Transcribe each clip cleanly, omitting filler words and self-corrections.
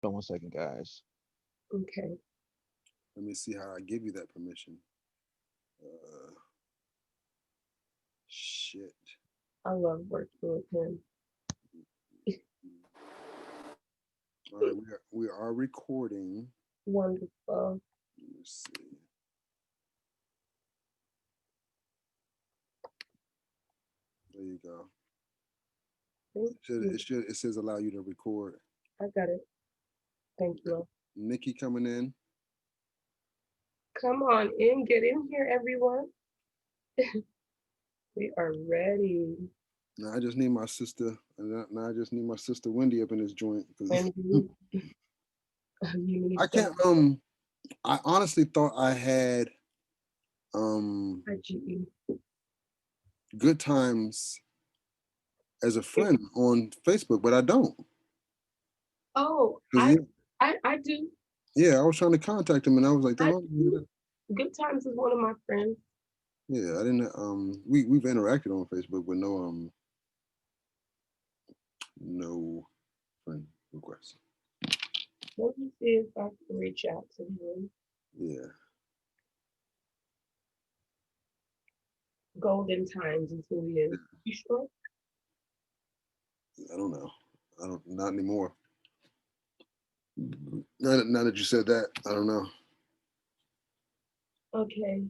Hold on 1 second, guys. Okay. Let me see how I give you that permission. Uh, shit. I love working with him. All right, we are recording. Wonderful. Let me see. There you go. Thank you. It says allow you to record. I got it. Thank you. Nikki coming in. Come on in. Get in here, everyone. We are ready. Now I just need my sister. Now I just need my sister Wendy up in this joint because And you, you need I some can't. I honestly thought I had um IGE. good times as a friend on Facebook, but I don't. Oh, 'Cause, yeah, I do. yeah, I was trying to contact him, and I was like, I "Damn, do. Good Times is one of my friends. yeah, I didn't. We've interacted on Facebook, but no friend requests. Let me see if I can reach out to him. Yeah, Golden Times is who he is. You sure? I don't know. I don't. Not anymore. Now that you said that, I don't know. Okay.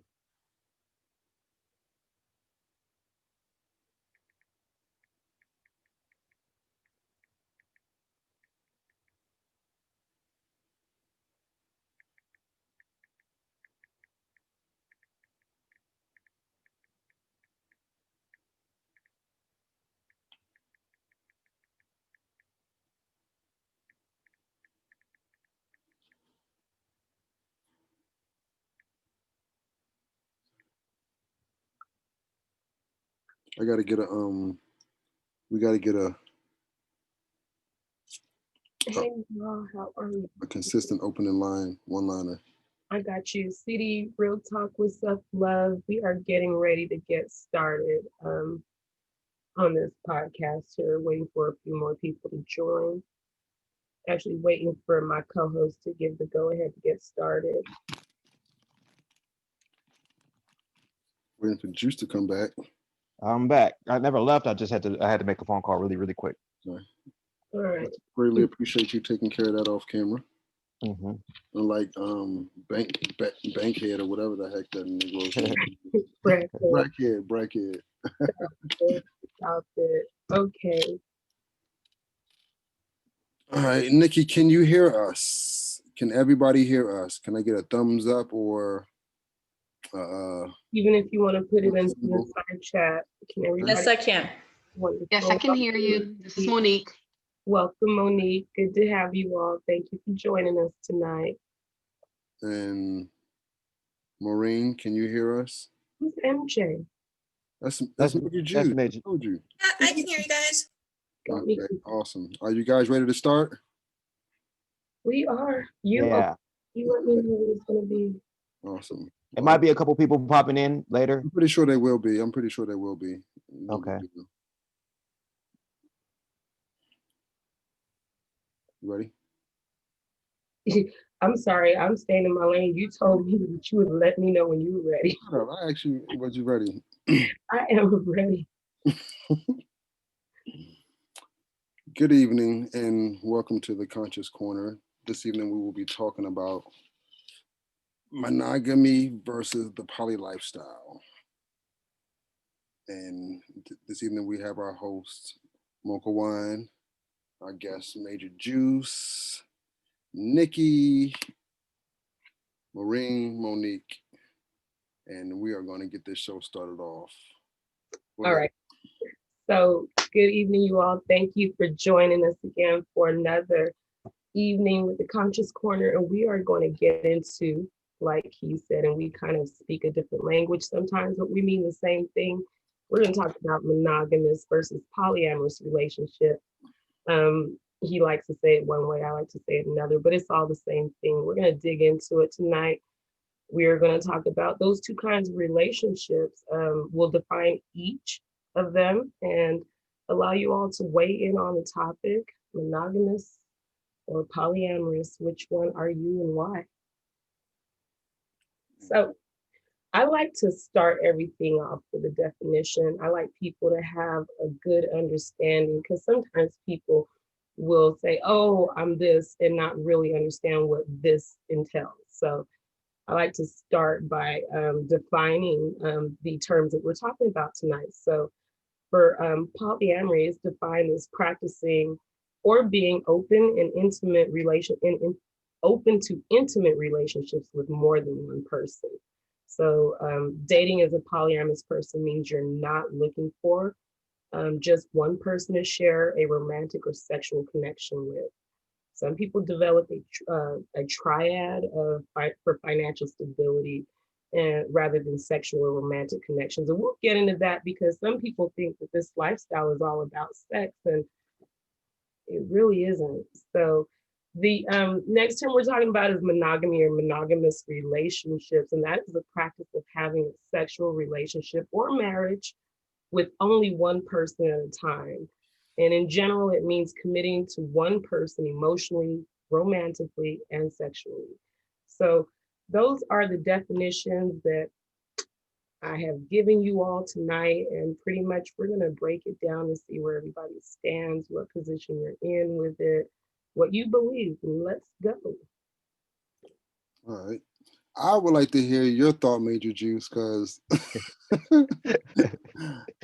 I got to get a We got to get Hey, y'all, how are you? a consistent opening line, one liner. I got you. CD Real Talk with Self Love. We are getting ready to get started on this podcast here, waiting for a few more people to join. Actually, waiting for my co host to give the go ahead to get started. Waiting for Juice to come back. I'm back. I never left. I had to make a phone call really quick. Sorry. All right. Greatly appreciate you taking care of that off camera. Hmm. Unlike Bankhead or whatever the heck that nigga was. Brad, Brackhead. stop it. Okay. All right, Nikki, can you hear us? Can everybody hear us? Can I get a thumbs up or Even if you want to put it into the symbol? side chat, can Yes, everybody? I can. Yes, I Wonderful. can hear you. This is Monique. Welcome, Monique. Good to have you all. Thank you for joining us tonight. And Maureen, can you hear us? Who's MJ? That's Major That's Jude. I major. told you. Yeah, I can hear you guys. Got me. Okay, awesome. Are you guys ready to start? We are. Yeah. You let me know what it's gonna be. Awesome. It might be a couple people popping in later. I'm pretty sure they will be. I'm pretty sure they will be. Okay. You ready? I'm sorry, I'm staying in my lane. You told me that you would let me know when you were ready. Shut up. I actually was you ready. I am ready. Good evening and welcome to the Conscious Corner. This evening we will be talking about monogamy versus the poly lifestyle. And this evening we have our host, Mocha Wine, our guest, Major Juice, Nikki, Maureen, Monique, and we are going to get this show started off. All right. So, good evening, you all. Thank you for joining us again for another evening with the Conscious Corner. And we are going to get into, like he said, and we kind of speak a different language sometimes, but we mean the same thing. We're going to talk about monogamous versus polyamorous relationship. He likes to say it one way, I like to say it another, but it's all the same thing. We're going to dig into it tonight. We are going to talk about those two kinds of relationships. We'll define each of them and allow you all to weigh in on the topic, monogamous or polyamorous? Which one are you and why? So I like to start everything off with a definition. I like people to have a good understanding because sometimes people will say, oh, I'm this, and not really understand what this entails. So I like to start by defining the terms that we're talking about tonight. So for polyamory is defined as practicing or being open and intimate open to intimate relationships with more than one person. So dating as a polyamorous person means you're not looking for just one person to share a romantic or sexual connection with. Some people develop a triad for financial stability and rather than sexual or romantic connections. And we'll get into that because some people think that this lifestyle is all about sex, and it really isn't. So the next term we're talking about is monogamy or monogamous relationships, and that is the practice of having a sexual relationship or marriage with only one person at a time. And in general, it means committing to one person emotionally, romantically, and sexually. So those are the definitions that I have given you all tonight. And pretty much we're going to break it down and see where everybody stands, what position you're in with it, what you believe. And let's go. All right. I would like to hear your thought, Major Juice, because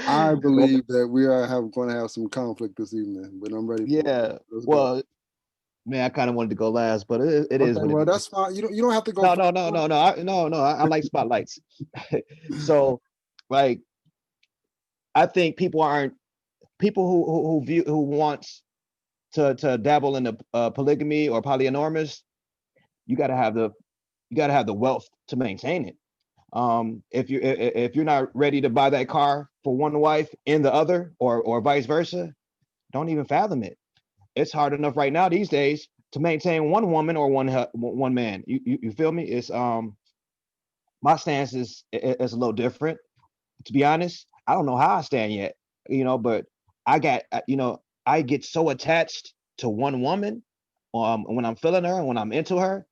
I believe that we are going to have some conflict this evening, but I'm ready for it. Yeah. Well, man, I kind of wanted to go last, but it is what well, it that's is. fine. You don't have to go. No. I like spotlights. So, like, I think people who wants to dabble in the polygamy or polyamorous, you got to have the wealth to maintain it. If you're not ready to buy that car for one wife and the other, or vice versa, don't even fathom it. It's hard enough right now these days to maintain one woman or one man. You feel me? It's my stance is a little different. To be honest, I don't know how I stand yet, but I get so attached to one woman when I'm feeling her and when I'm into her.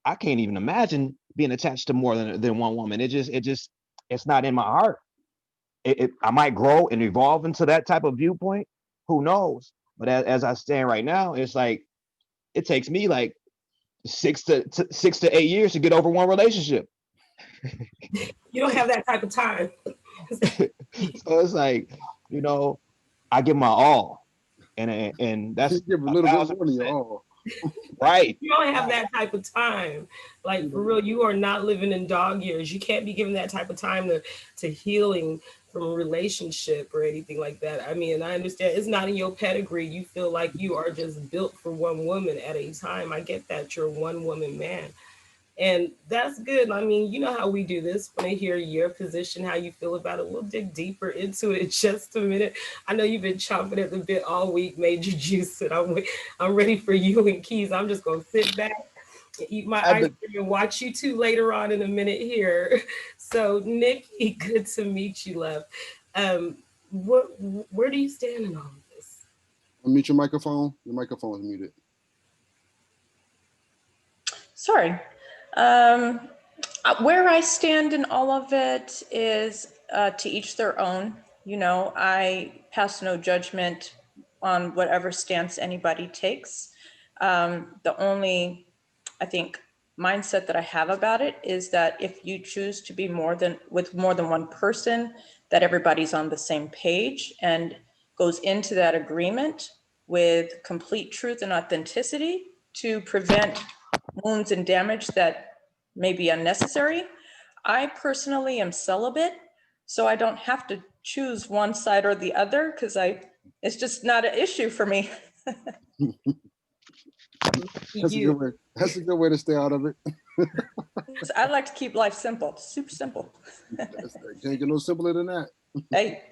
I can't even imagine being attached to more than one woman. It's not in my heart. I might grow and evolve into that type of viewpoint. Who knows? But as I stand right now, it's like it takes me like 6 to 8 years to get over one relationship. You don't have that type of time. So it's like, I give my all, and that's give a little bit more than your all. Right. You don't have that type of time. Like for real, you are not living in dog years. You can't be given that type of time to healing from a relationship or anything like that. I mean, I understand it's not in your pedigree. You feel like you are just built for one woman at a time. I get that you're a one woman man. And that's good. I mean, you know how we do this. When I hear your position, how you feel about it, we'll dig deeper into it in just a minute. I know you've been chomping at the bit all week, Major Juice, and I'm ready for you and Keys. I'm just going to sit back, eat my ice cream, and watch you two later on in a minute here. So, Nikki, good to meet you, love. Where do you stand in all of this? Mute your microphone. Your microphone is muted. Sorry. Where I stand in all of it is to each their own. I pass no judgment on whatever stance anybody takes. The only, I think, mindset that I have about it is that if you choose to be with more than one person, that everybody's on the same page and goes into that agreement with complete truth and authenticity to prevent wounds and damage that may be unnecessary. I personally am celibate, so I don't have to choose one side or the other because it's just not an issue for me. That's a good way to stay out of it. I like to keep life simple, super simple. Can't get no simpler than that. Hey.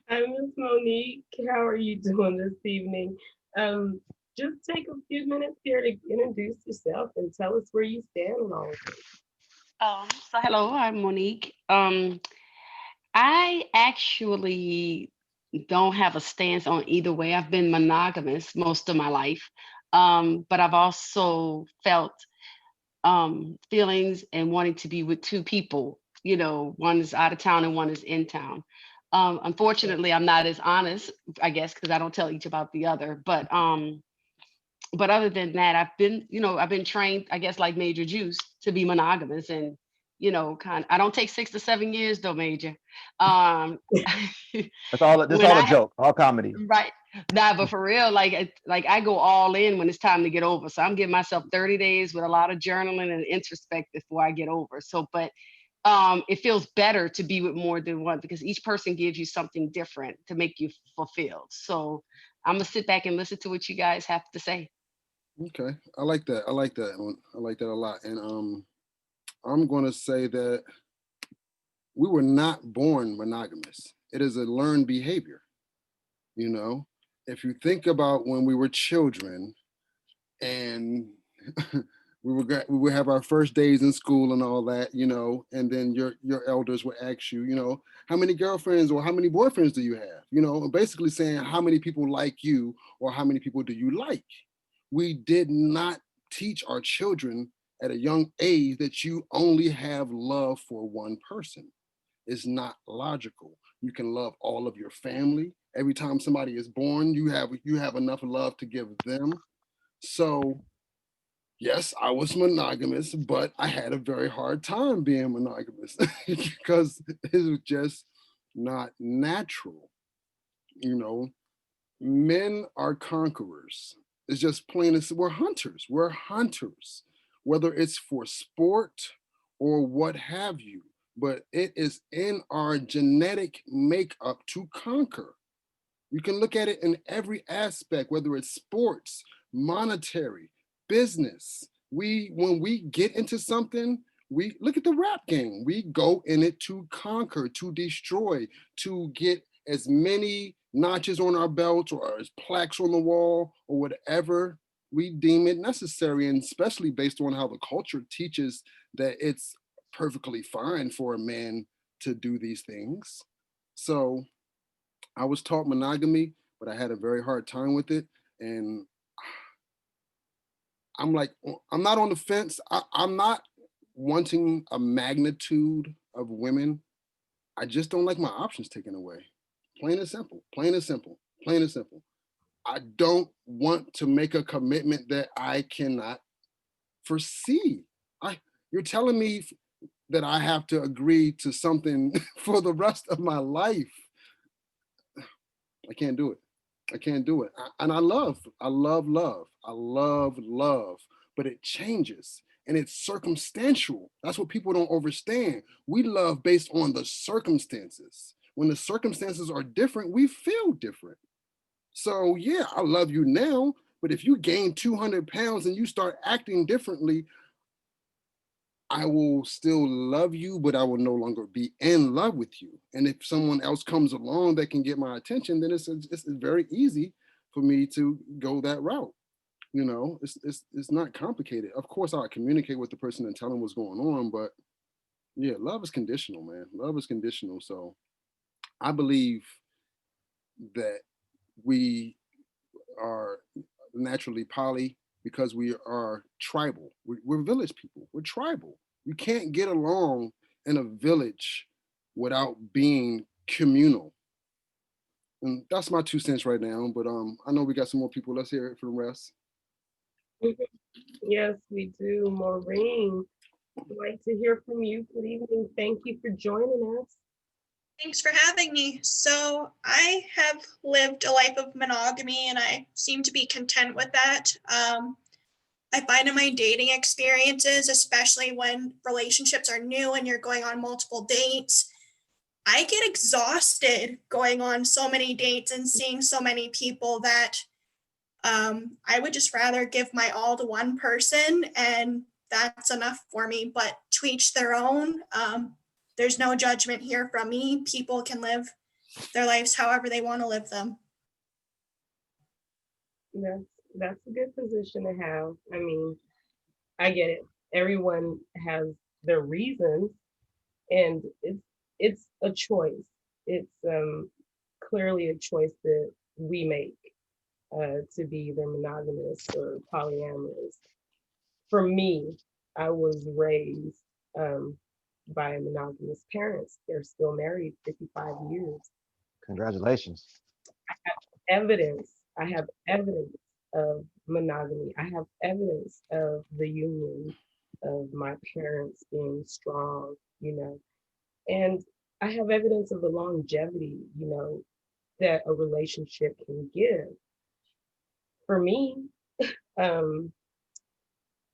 Miss Monique. How are you doing this evening? Just take a few minutes here to introduce yourself and tell us where you stand and all of this. So hello, I'm Monique. I actually don't have a stance on either way. I've been monogamous most of my life, but I've also felt feelings and wanting to be with two people. You know, one is out of town and one is in town. Unfortunately, I'm not as honest, I guess, because I don't tell each about the other. But other than that, I've been trained, I guess, like Major Juice, to be monogamous, and I don't take 6 to 7 years though, Major. Um, That's when all a I joke, all comedy. Right. Nah, but for real, like I go all in when it's time to get over. So I'm giving myself 30 days with a lot of journaling and introspect before I get over. So, but it feels better to be with more than one because each person gives you something different to make you fulfilled. So I'm gonna sit back and listen to what you guys have to say. Okay, I like that. I like that one. I like that a lot. And I'm going to say that we were not born monogamous. It is a learned behavior. You know, if you think about when we were children and we would have our first days in school and all that, and then your elders would ask you, how many girlfriends or how many boyfriends do you have? And basically saying how many people like you or how many people do you like? We did not teach our children at a young age that you only have love for one person. It's not logical. You can love all of your family. Every time somebody is born, you have enough love to give them. So yes, I was monogamous, but I had a very hard time being monogamous because it was just not natural. You know, men are conquerors. It's just plain as we're hunters. We're hunters, whether it's for sport or what have you. But it is in our genetic makeup to conquer. You can look at it in every aspect, whether it's sports, monetary, business. When we get into something, we look at the rap game. We go in it to conquer, to destroy, to get as many notches on our belts or as plaques on the wall or whatever we deem it necessary. And especially based on how the culture teaches that it's perfectly fine for a man to do these things. So I was taught monogamy, but I had a very hard time with it. And I'm like, I'm not on the fence. I'm not wanting a magnitude of women. I just don't like my options taken away. Plain and simple, plain and simple, plain and simple. I don't want to make a commitment that I cannot foresee. You're telling me that I have to agree to something for the rest of my life. I can't do it. I can't do it. And I love love. I love love, but it changes and it's circumstantial. That's what people don't understand. We love based on the circumstances. When the circumstances are different, we feel different. So yeah, I love you now, but if you gain 200 pounds and you start acting differently, I will still love you, but I will no longer be in love with you. And if someone else comes along that can get my attention, then it's very easy for me to go that route. It's not complicated. Of course, I'll communicate with the person and tell them what's going on, but yeah, love is conditional, man. Love is conditional. So I believe that we are naturally poly because we are tribal. We're village people. We're tribal. You can't get along in a village without being communal. And that's my 2 cents right now. But I know we got some more people. Let's hear it from the rest. Yes, we do. Maureen, I'd like to hear from you. Good evening. Thank you for joining us. Thanks for having me. So I have lived a life of monogamy and I seem to be content with that. I find in my dating experiences, especially when relationships are new and you're going on multiple dates, I get exhausted going on so many dates and seeing so many people that I would just rather give my all to one person and that's enough for me. But to each their own. There's no judgment here from me. People can live their lives however they want to live them. That's a good position to have. I mean, I get it. Everyone has their reasons, and it's a choice. It's clearly a choice that we make to be either monogamous or polyamorous. For me, I was raised by monogamous parents. They're still married 55 years. Congratulations. Evidence. I have evidence of monogamy. I have evidence of the union of my parents being strong, and I have evidence of the longevity, that a relationship can give. For me, um,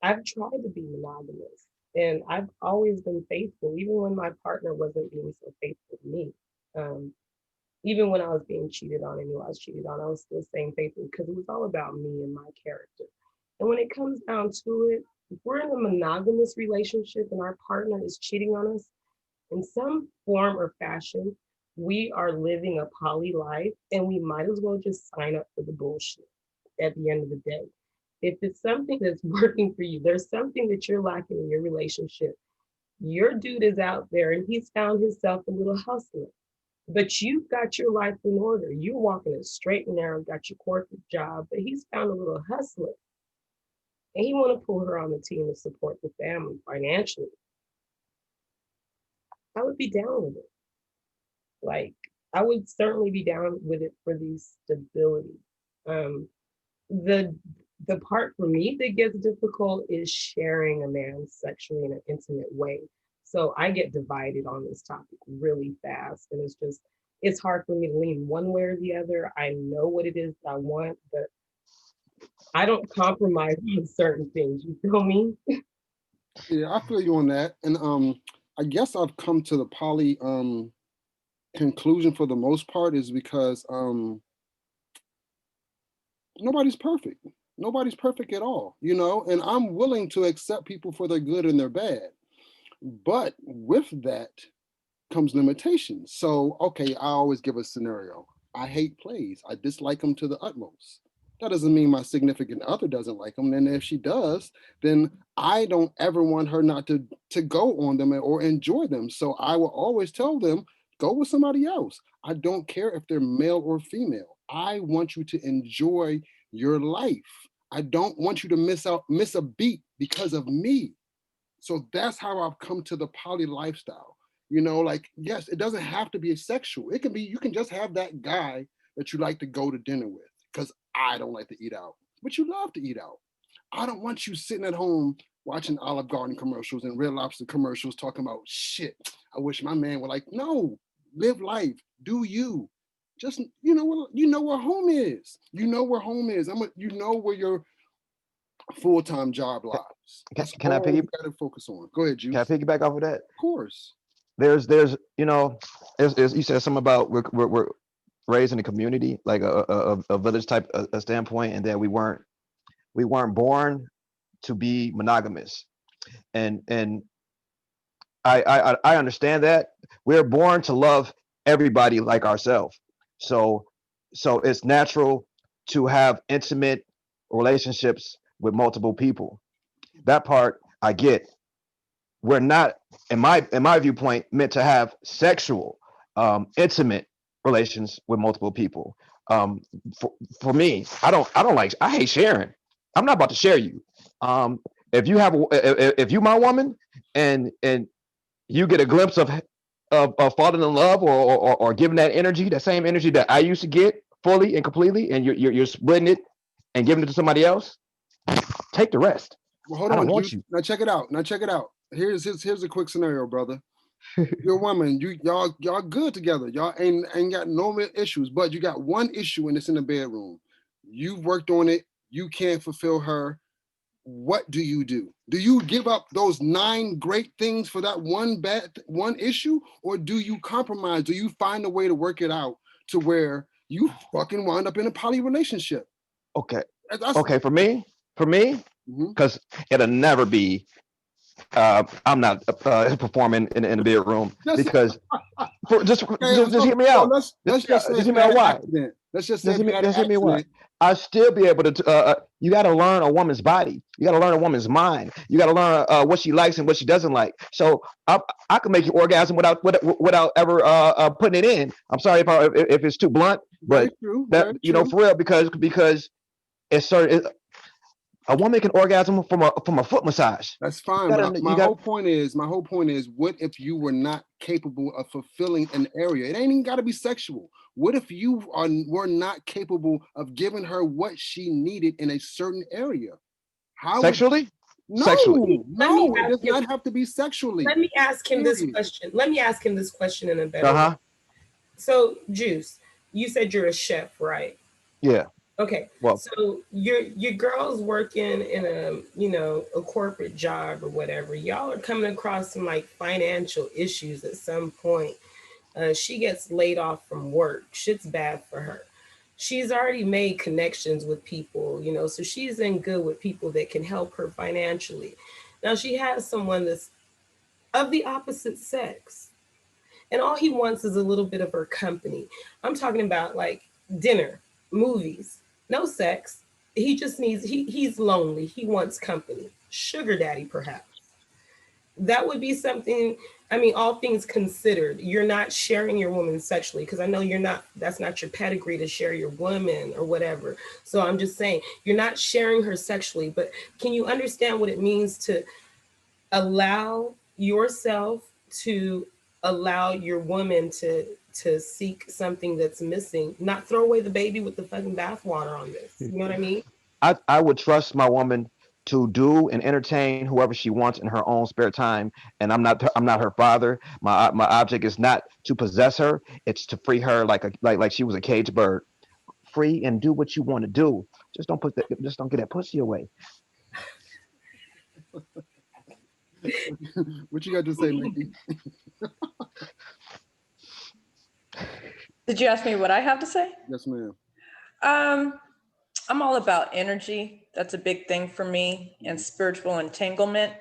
I've tried to be monogamous and I've always been faithful, even when my partner wasn't being so faithful to me. Um, Even when I was being cheated on and knew I was cheated on, I was still staying faithful because it was all about me and my character. And when it comes down to it, if we're in a monogamous relationship and our partner is cheating on us in some form or fashion, we are living a poly life and we might as well just sign up for the bullshit at the end of the day. If it's something that's working for you, there's something that you're lacking in your relationship. Your dude is out there and he's found himself a little hustler. But you've got your life in order. You're walking it straight and narrow, got your corporate job, but he's found a little hustler. And he want to pull her on the team to support the family financially. I would be down with it. Like, I would certainly be down with it for the stability. Um, the the part for me that gets difficult is sharing a man sexually in an intimate way. So I get divided on this topic really fast. And it's hard for me to lean one way or the other. I know what it is I want, but I don't compromise on certain things. You feel me? Yeah, I feel you on that. And I guess I've come to the poly conclusion for the most part is because nobody's perfect. Nobody's perfect at all, and I'm willing to accept people for their good and their bad. But with that comes limitations. So, okay, I always give a scenario. I hate plays. I dislike them to the utmost. That doesn't mean my significant other doesn't like them. And if she does, then I don't ever want her not to go on them or enjoy them. So I will always tell them, go with somebody else. I don't care if they're male or female. I want you to enjoy your life. I don't want you to miss a beat because of me. So that's how I've come to the poly lifestyle. Like, yes, it doesn't have to be sexual. It can be, you can just have that guy that you like to go to dinner with, because I don't like to eat out, but you love to eat out. I don't want you sitting at home watching Olive Garden commercials and Red Lobster commercials talking about shit. I wish my man would, like, no, live life, do you. Just, where home is. You know where home is. You know where your full-time job lies. That's Can I all you got to focus on. Go ahead, Juice. Can I piggyback off of that? Of course. There's you said something about we're raised in a community, like a village type a standpoint, and that we weren't born to be monogamous, and I understand that we're born to love everybody like ourselves. So it's natural to have intimate relationships with multiple people. That part I get. We're not, in my viewpoint, meant to have sexual, intimate relations with multiple people. Um, for me, I hate sharing. I'm not about to share you. If if you my woman and you get a glimpse of falling in love or giving that energy, that same energy that I used to get fully and completely, and you're splitting it and giving it to somebody else, take the rest. Well, hold I don't on, want Juice. you. Now check it out. Here's a quick scenario, brother. Your woman, y'all good together. Y'all ain't got no issues, but you got one issue, and it's in the bedroom. You've worked on it. You can't fulfill her. What do you do? Do you give up those 9 great things for that one issue, or do you compromise? Do you find a way to work it out to where you fucking wind up in a poly relationship? Okay. Okay, for me, because it'll never be I'm not performing in the bedroom Just- because just Okay, hear me so out. let's just say Just if hear you me had out an why. accident. Let's just say Just if you had an hear me why. accident. I still be able to. You got to learn a woman's body. You got to learn a woman's mind. You got to learn what she likes and what she doesn't like. So I can make you orgasm without ever putting it in. I'm sorry if it's too blunt, Very but true. that Very you know true. for real because it's certain. A woman can orgasm from a foot massage. That's fine. But You got my whole point is, what if you were not capable of fulfilling an area? It ain't even got to be sexual. What if you were not capable of giving her what she needed in a certain area? How would sexually. no, Sexually. Let me no, it does ask him, not have to be sexually. let me ask him this Period. question. Let me ask him this question in a better way. So, Juice, you said you're a chef, right? Yeah. Okay. Well, So your girl's working in a corporate job or whatever. Y'all are coming across some like financial issues at some point. She gets laid off from work. Shit's bad for her. She's already made connections with people, so she's in good with people that can help her financially. Now she has someone that's of the opposite sex, and all he wants is a little bit of her company. I'm talking about like dinner, movies, no sex. He just needs, he's lonely. He wants company. Sugar daddy, perhaps. That would be something. I mean, all things considered, you're not sharing your woman sexually, because I know that's not your pedigree to share your woman or whatever. So I'm just saying, you're not sharing her sexually, but can you understand what it means to allow yourself to allow your woman to seek something that's missing, not throw away the baby with the fucking bathwater on this. You know what I mean? I would trust my woman to do and entertain whoever she wants in her own spare time, and I'm not her father. My object is not to possess her. It's to free her like she was a caged bird. Free and do what you want to do. Just don't get that pussy away. What you got to say, Mickey? Did you ask me what I have to say? Yes, ma'am. I'm all about energy. That's a big thing for me, and spiritual entanglement.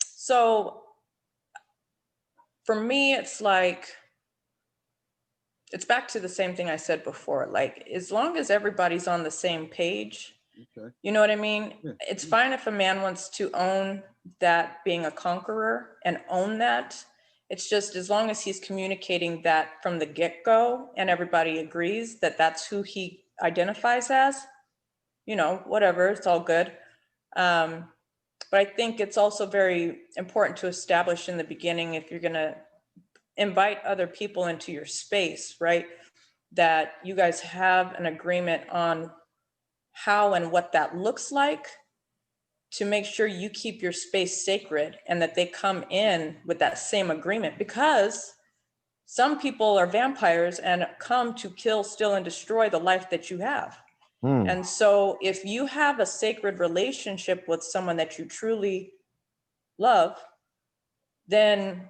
So for me, it's back to the same thing I said before. Like, as long as everybody's on the same page, Okay. you know what I mean? Yeah. It's fine if a man wants to own that being a conqueror and own that. It's just as long as he's communicating that from the get-go and everybody agrees that that's who he identifies as, whatever, it's all good. But I think it's also very important to establish in the beginning, if you're going to invite other people into your space, right, that you guys have an agreement on how and what that looks like, to make sure you keep your space sacred and that they come in with that same agreement, because some people are vampires and come to kill, steal, and destroy the life that you have. And so if you have a sacred relationship with someone that you truly love, then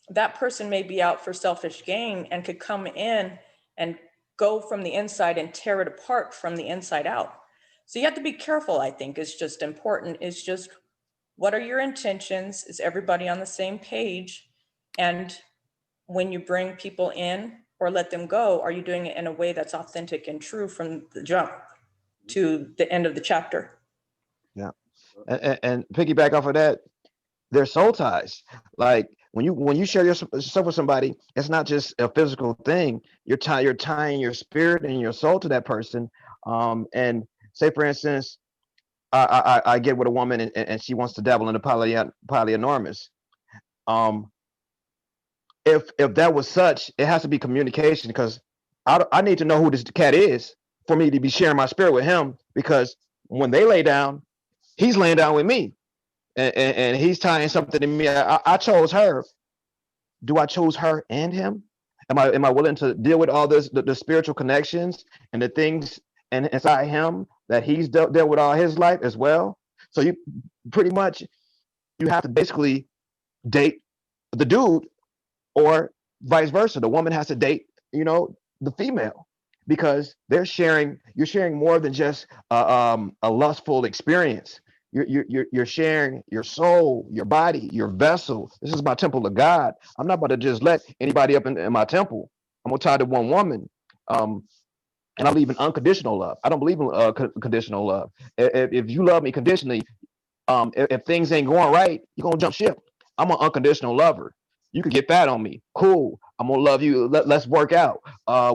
that person may be out for selfish gain and could come in and go from the inside and tear it apart from the inside out. So you have to be careful, I think, is just important. It's just, what are your intentions? Is everybody on the same page? And when you bring people in or let them go, are you doing it in a way that's authentic and true from the jump to the end of the chapter? Yeah. And piggyback off of that, they're soul ties. Like when you share yourself with somebody, it's not just a physical thing. You're tying your spirit and your soul to that person. And say for instance, I get with a woman and she wants to dabble in the polyanormous. Um, if that was such, it has to be communication, because I need to know who this cat is for me to be sharing my spirit with him, because when they lay down, he's laying down with me, and he's tying something to me. I chose her. Do I choose her and him? Am I willing to deal with all this, the spiritual connections and the things and inside him that he's dealt with all his life as well? So you pretty much, you have to basically date the dude, or vice versa. The woman has to date, the female, because you're sharing more than just a lustful experience. You're sharing your soul, your body, your vessel. This is my temple of God. I'm not about to just let anybody up in my temple. I'm gonna tie to one woman. And I believe in unconditional love. I don't believe in conditional love. If you love me conditionally, if things ain't going right, you're gonna jump ship. I'm an unconditional lover. You could get fat on me, cool. I'm gonna love you. Let's work out.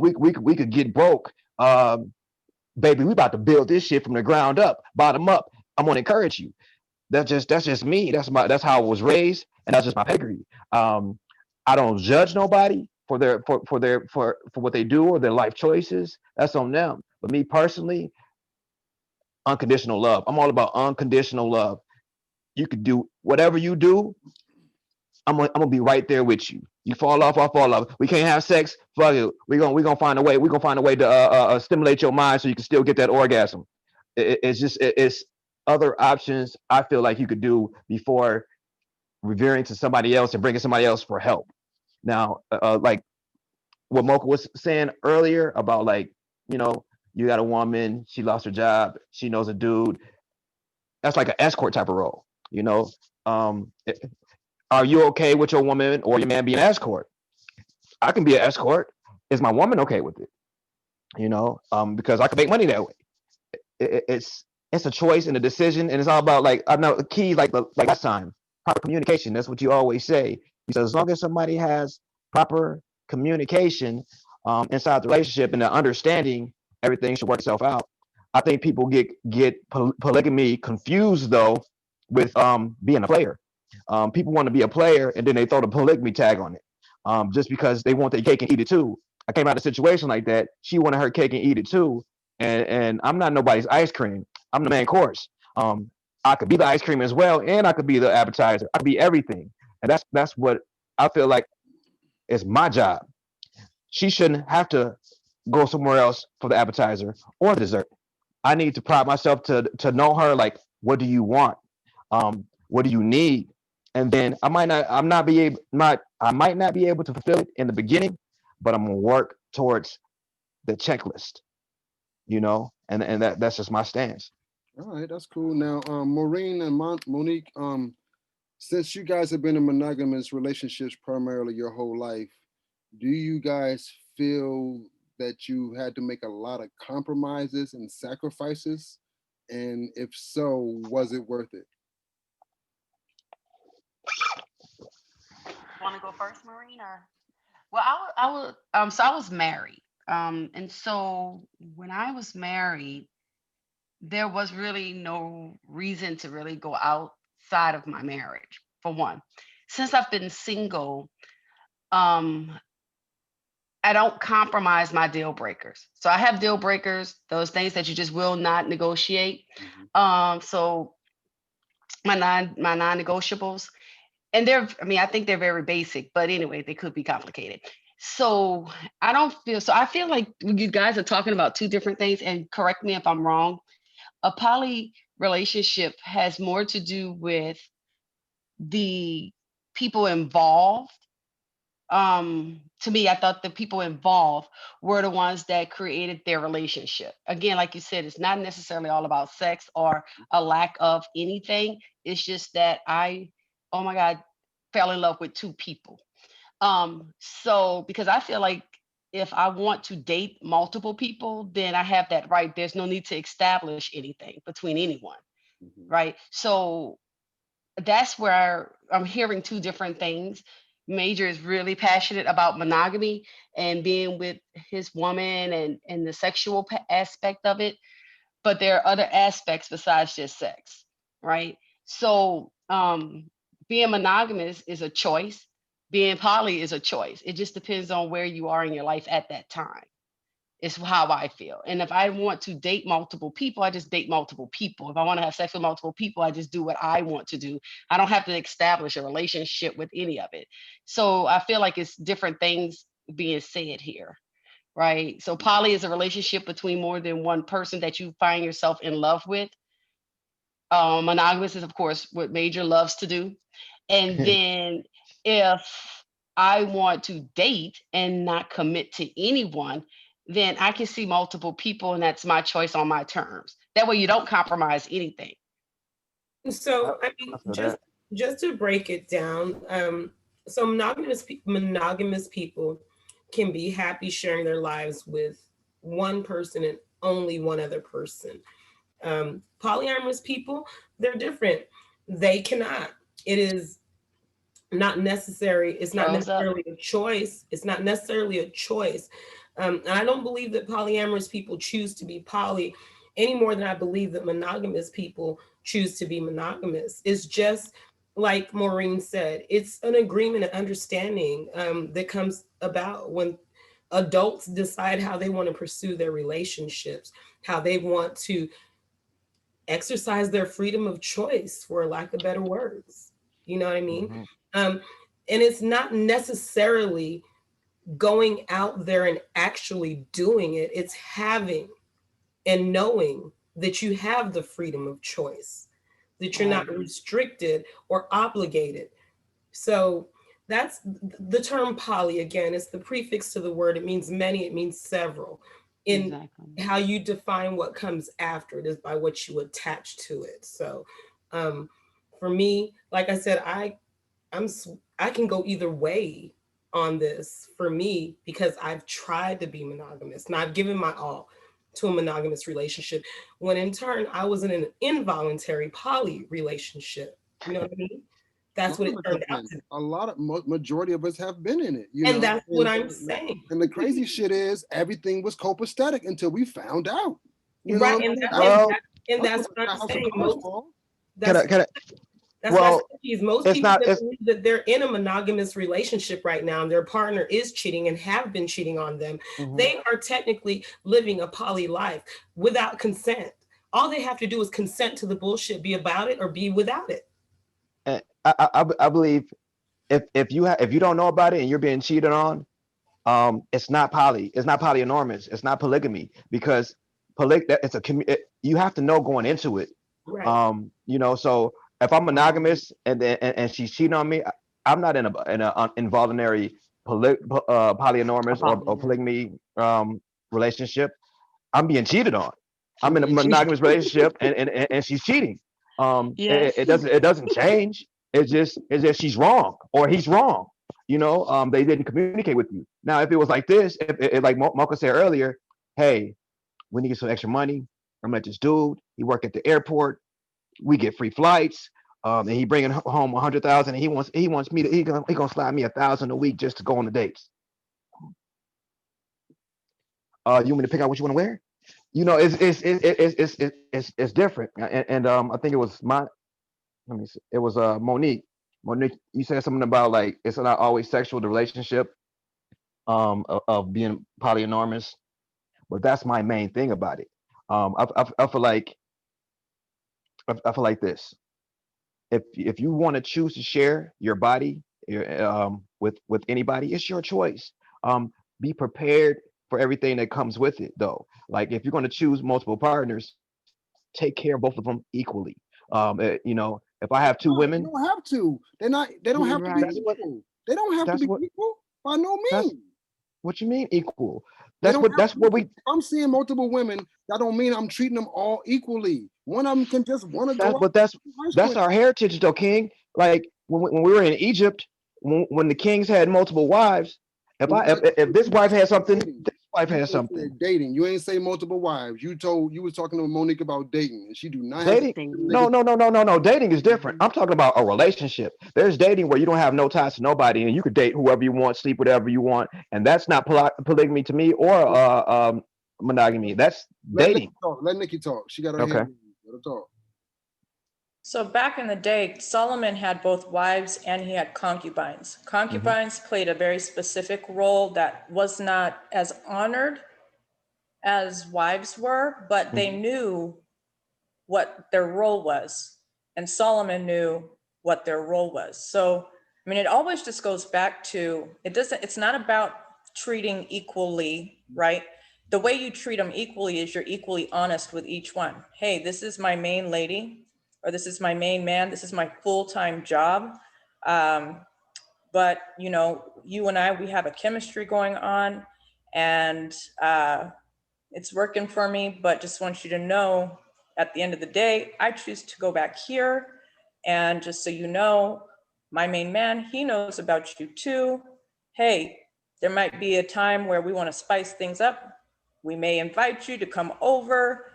We could get broke, baby. We about to build this shit from the ground up, bottom up. I'm gonna encourage you. That's just me. That's how I was raised, and that's just my pedigree. Um, I don't judge nobody for what they do or their life choices. That's on them. But me personally, unconditional love. I'm all about unconditional love. You could do whatever you do. I'm gonna be right there with you. You fall off, I fall off. We can't have sex. Fuck it. We gonna find a way. We gonna find a way to stimulate your mind so you can still get that orgasm. It's other options I feel like you could do before revering to somebody else and bringing somebody else for help. Now, like what Mocha was saying earlier about like, you know, you got a woman, she lost her job, she knows a dude. That's like an escort type of role, you know. Um, are you okay with your woman or your man being an escort? I can be an escort. Is my woman okay with it? You know, because I can make money that way. It's a choice and a decision, and it's all about like I know the key like last time, proper communication. That's what you always say. Because as long as somebody has proper communication inside the relationship and the understanding, everything should work itself out. I think people get polygamy confused though with being a player. People want to be a player and then they throw the polygamy tag on it just because they want their cake and eat it too. I came out of a situation like that. She wanted her cake and eat it too, and I'm not nobody's ice cream. I'm the main course. I could be the ice cream as well, and I could be the appetizer. I could be everything, and that's what I feel like is my job. She shouldn't have to go somewhere else for the appetizer or the dessert. I need to pride myself to know her. Like, what do you want? What do you need? And then I might not be able to fulfill it in the beginning, but I'm gonna work towards the checklist, you know, and that's just my stance. All right, that's cool. Now, Maureen and Monique, since you guys have been in monogamous relationships primarily your whole life, do you guys feel that you had to make a lot of compromises and sacrifices? And if so, was it worth it? Want to go first, Maureen? Or well, I was married, and so when I was married, there was really no reason to really go outside of my marriage. For one, since I've been single, um, I don't compromise my deal breakers. So I have deal breakers, those things that you just will not negotiate. So my non-negotiables, and I think they're very basic, but anyway, they could be complicated. So I feel like you guys are talking about two different things, and correct me if I'm wrong. A poly relationship has more to do with the people involved. To me, I thought the people involved were the ones that created their relationship. Again, like you said, it's not necessarily all about sex or a lack of anything. It's just that oh my God, fell in love with two people. So because I feel like if I want to date multiple people, then I have that right. There's no need to establish anything between anyone, right? So that's where I'm hearing two different things. Major is really passionate about monogamy and being with his woman and the sexual aspect of it, but there are other aspects besides just sex, right? So being monogamous is a choice. Being poly is a choice. It just depends on where you are in your life at that time. Is how I feel. And if I want to date multiple people, I just date multiple people. If I want to have sex with multiple people, I just do what I want to do. I don't have to establish a relationship with any of it. So I feel like it's different things being said here, right? So poly is a relationship between more than one person that you find yourself in love with. Monogamous is, of course, what Major loves to do. And then if I want to date and not commit to anyone, then I can see multiple people and that's my choice on my terms. That way you don't compromise anything. So I mean, I feel that. just to break it down, so monogamous people can be happy sharing their lives with one person and only one other person. Polyamorous people, they're different. They cannot. It is not necessary. It's not Froze up. necessarily a choice. It's not necessarily a choice. And I don't believe that polyamorous people choose to be poly any more than I believe that monogamous people choose to be monogamous. It's just like Maureen said, it's an agreement and understanding that comes about when adults decide how they want to pursue their relationships, how they want to exercise their freedom of choice, for lack of better words. You know what I mean? Mm-hmm. Um, and it's not necessarily going out there and actually doing it, it's having and knowing that you have the freedom of choice, that you're not Right. restricted or obligated. So that's the term poly. Again, it's the prefix to the word. It means many, it means several. In Exactly. how you define what comes after it is by what you attach to it. So um, for me, like I said, I'm I can go either way on this for me because I've tried to be monogamous and I've given my all to a monogamous relationship when in turn I was in an involuntary poly relationship. You know what I mean? A That's lot what of it us turned have out been. to be. A lot of majority of us have been in it, you And know. that's what I'm saying. And the crazy shit is everything was copacetic until we found out. You know Right. what I'm saying? Well, And That's that's what what the I'm House of saying. Cards for. can That's I, can I, That's my well, species. Most it's people not, that it's, believe that they're in a monogamous relationship right now and their partner is cheating and have been cheating on them, mhm. they are technically living a poly life without consent. All they have to do is consent to the bullshit, be about it or be without it. And I believe if you don't know about it and you're being cheated on, it's not polyenormous, it's not polygamy because it's you have to know going into it. Right. You know, so if I'm monogamous and she's cheating on me, I'm not in a involuntary polyenormous or polygamy relationship. I'm being cheated on. I'm in a monogamous relationship and she's cheating. Yes. It doesn't change. It's just she's wrong or he's wrong. You know, they didn't communicate with you. Now, if it was like this, if like Mocha said earlier, hey, we need some extra money. I'm like this dude. He work at the airport. We get free flights. And he bringing home 100,000. And he wants me to he gonna slide me 1,000 a week just to go on the dates. You want me to pick out what you want to wear? You know, it's different. And I think it was let me see, it was Monique. Monique, you said something about like it's not always sexual the relationship of being polyenormous, but that's my main thing about it. I feel like I feel like this. If you want to choose to share your body with anybody, it's your choice. Be prepared for everything that comes with it, though. Like if you're going to choose multiple partners, take care of both of them equally. You know, if I have two No, you women, don't have to. They don't have to be that's Right. what equal. They don't have to that's be what equal by no that's means. what you mean equal. They don't have That's to be. what we If I'm seeing multiple women, that don't mean I'm treating them all equally. One of them can just want to go that out but to ice that's cream. our heritage though, King. Like when we were in Egypt, when the kings had multiple wives, if this wife had something, Dating. this wife You has just something. said dating. You ain't say multiple wives. You was talking to Monique about dating, and she do not have Dating, niggas. no. Dating is different. I'm talking about a relationship. There's dating where you don't have no ties to nobody, and you could date whoever you want, sleep whatever you want, and that's not polygamy to me or monogamy. That's Let Nikki dating. talk. Let Nikki talk. She got her Okay. hand. Let her talk. So back in the day, Solomon had both wives and he had concubines. Hmm. Concubines played a very specific role that was not as honored as wives were, but they Hmm. knew what their role was. And Solomon knew what their role was. So, I mean, it always just goes back to, it's not about treating equally, right? The way you treat them equally is you're equally honest with each one. Hey, this is my main lady, or this is my main man, this is my full-time job. Um, but you know, you and I, we have a chemistry going on, and it's working for me, but just want you to know, at the end of the day, I choose to go back here. And just so you know, my main man, he knows about you too. Hey, there might be a time where we want to spice things up. We may invite you to come over.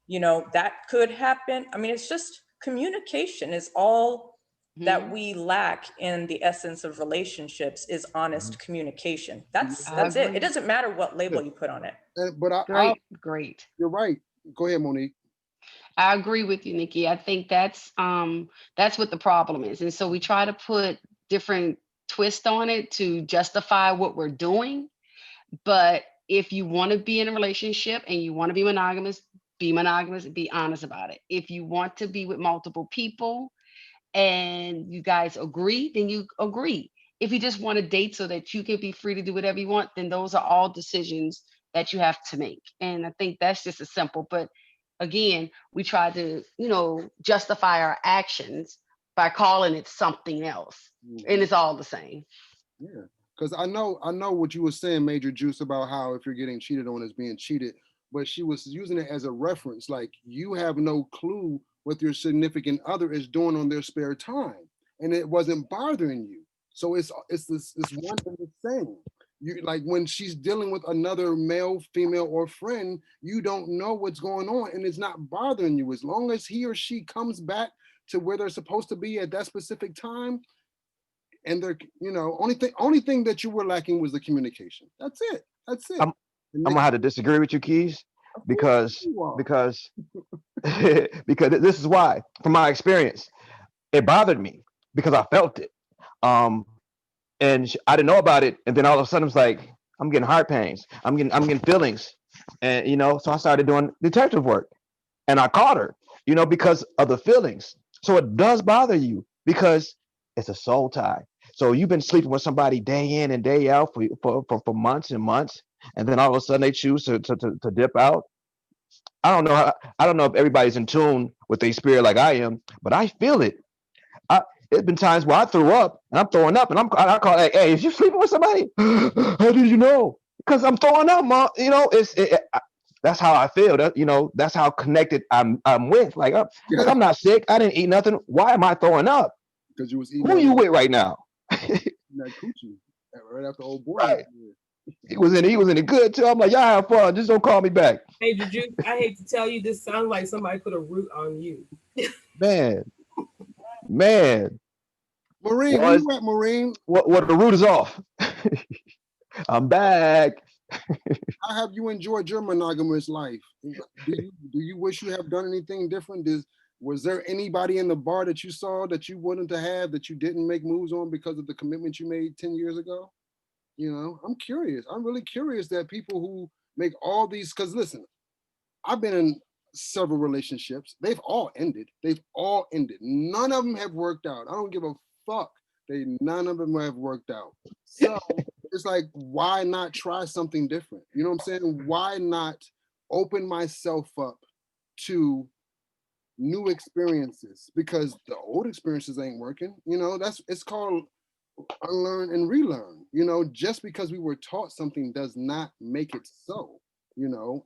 You know, that could happen. I mean, it's just communication is all that we lack in the essence of relationships is honest communication. That's it. It doesn't matter what label you put on it. But Great. you're right. Go ahead, Monique. I agree with you, Nikki. I think that's what the problem is. And so we try to put different twists on it to justify what we're doing. But if you want to be in a relationship and you want to be monogamous, be honest about it. If you want to be with multiple people and you guys agree, then you agree. If you just want to date so that you can be free to do whatever you want, then those are all decisions that you have to make. And I think that's just as simple. But again, we try to, justify our actions by calling it something else. And it's all the same. Yeah. Because I know what you were saying, Major Juice, about how if you're getting cheated on is being cheated, but she was using it as a reference. Like, you have no clue what your significant other is doing on their spare time, and it wasn't bothering you. So it's this one and the same. You, like, when she's dealing with another male, female, or friend, you don't know what's going on, and it's not bothering you. As long as he or she comes back to where they're supposed to be at that specific time, and they're, only thing that you were lacking was the communication. That's it. I'm gonna have to disagree with you, Keys, because because this is why. From my experience, it bothered me because I felt it. And I didn't know about it, and then all of a sudden it's like I'm getting heart pains. I'm getting feelings, and so I started doing detective work, and I caught her, because of the feelings. So it does bother you because it's a soul tie. So you've been sleeping with somebody day in and day out for months and months, and then all of a sudden they choose to dip out. I don't know. I don't know if everybody's in tune with their spirit like I am, but I feel it. It's been times where I threw up and I'm throwing up, and I call, hey, is you sleeping with somebody? How did you know? Because I'm throwing up, Mom. That's how I feel. That's how connected I'm with. Like I'm not sick. I didn't eat nothing. Why am I throwing up? Because you was eating. Who you with right now? That coochie right after old boy. Right. He was in it good too. I'm like, y'all have fun. Just don't call me back. Major Juice, I hate to tell you, this sounds like somebody put a root on you. Man. Maureen, where you at, Maureen? What the root is off. I'm back. How have you enjoyed your monogamous life? Do you wish you have done anything different? Was there anybody in the bar that you saw that you wanted to have that you didn't make moves on because of the commitment you made 10 years ago? I'm curious. I'm really curious that people who make all these, because listen, I've been in several relationships. They've all ended. None of them have worked out. I don't give a fuck. None of them have worked out. So it's like, why not try something different? You know what I'm saying? Why not open myself up to new experiences? Because the old experiences ain't working. It's called unlearn and relearn. Just because we were taught something does not make it so.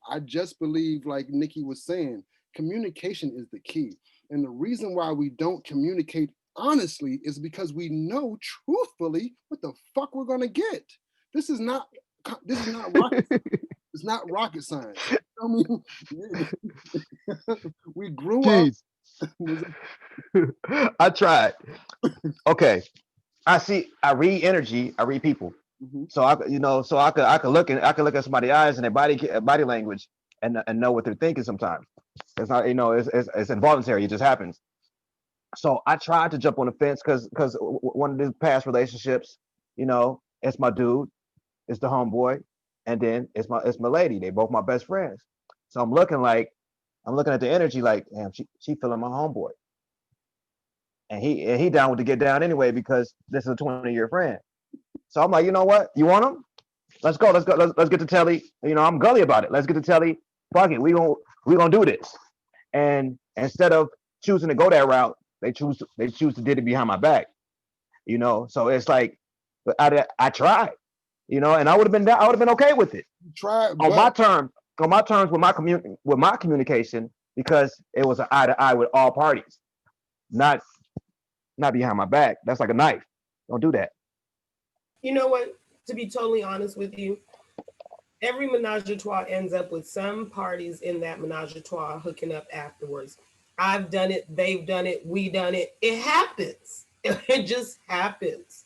I just believe, like Nikki was saying, communication is the key. And the reason why we don't communicate honestly is because we know truthfully what the fuck we're gonna get. This is not rocket it's not rocket science. I mean, we grew up. I tried. Okay. I read energy, I read people. Mm-hmm. So I could look at somebody's eyes and their body language and know what they're thinking sometimes. It's not, it's involuntary, it just happens. So I tried to jump on the fence because one of the past relationships, it's my dude, it's the homeboy, and then it's my lady. They both my best friends. So I'm looking at the energy like, damn, she feeling my homeboy. And he down to get down anyway because this is a 20-year friend. So I'm like, you know what? You want him? Let's go. Let's get to Telly. I'm gully about it. Let's get to Telly. Fuck it. We gonna do this. And instead of choosing to go that route, they choose to did it behind my back. So it's like, I tried. And I would have been okay with it. Try on my terms with my communication because it was an eye to eye with all parties, not behind my back. That's like a knife. Don't do that. You know what? To be totally honest with you, every menage a trois ends up with some parties in that menage a trois hooking up afterwards. I've done it, they've done it, we done it. It happens. It just happens.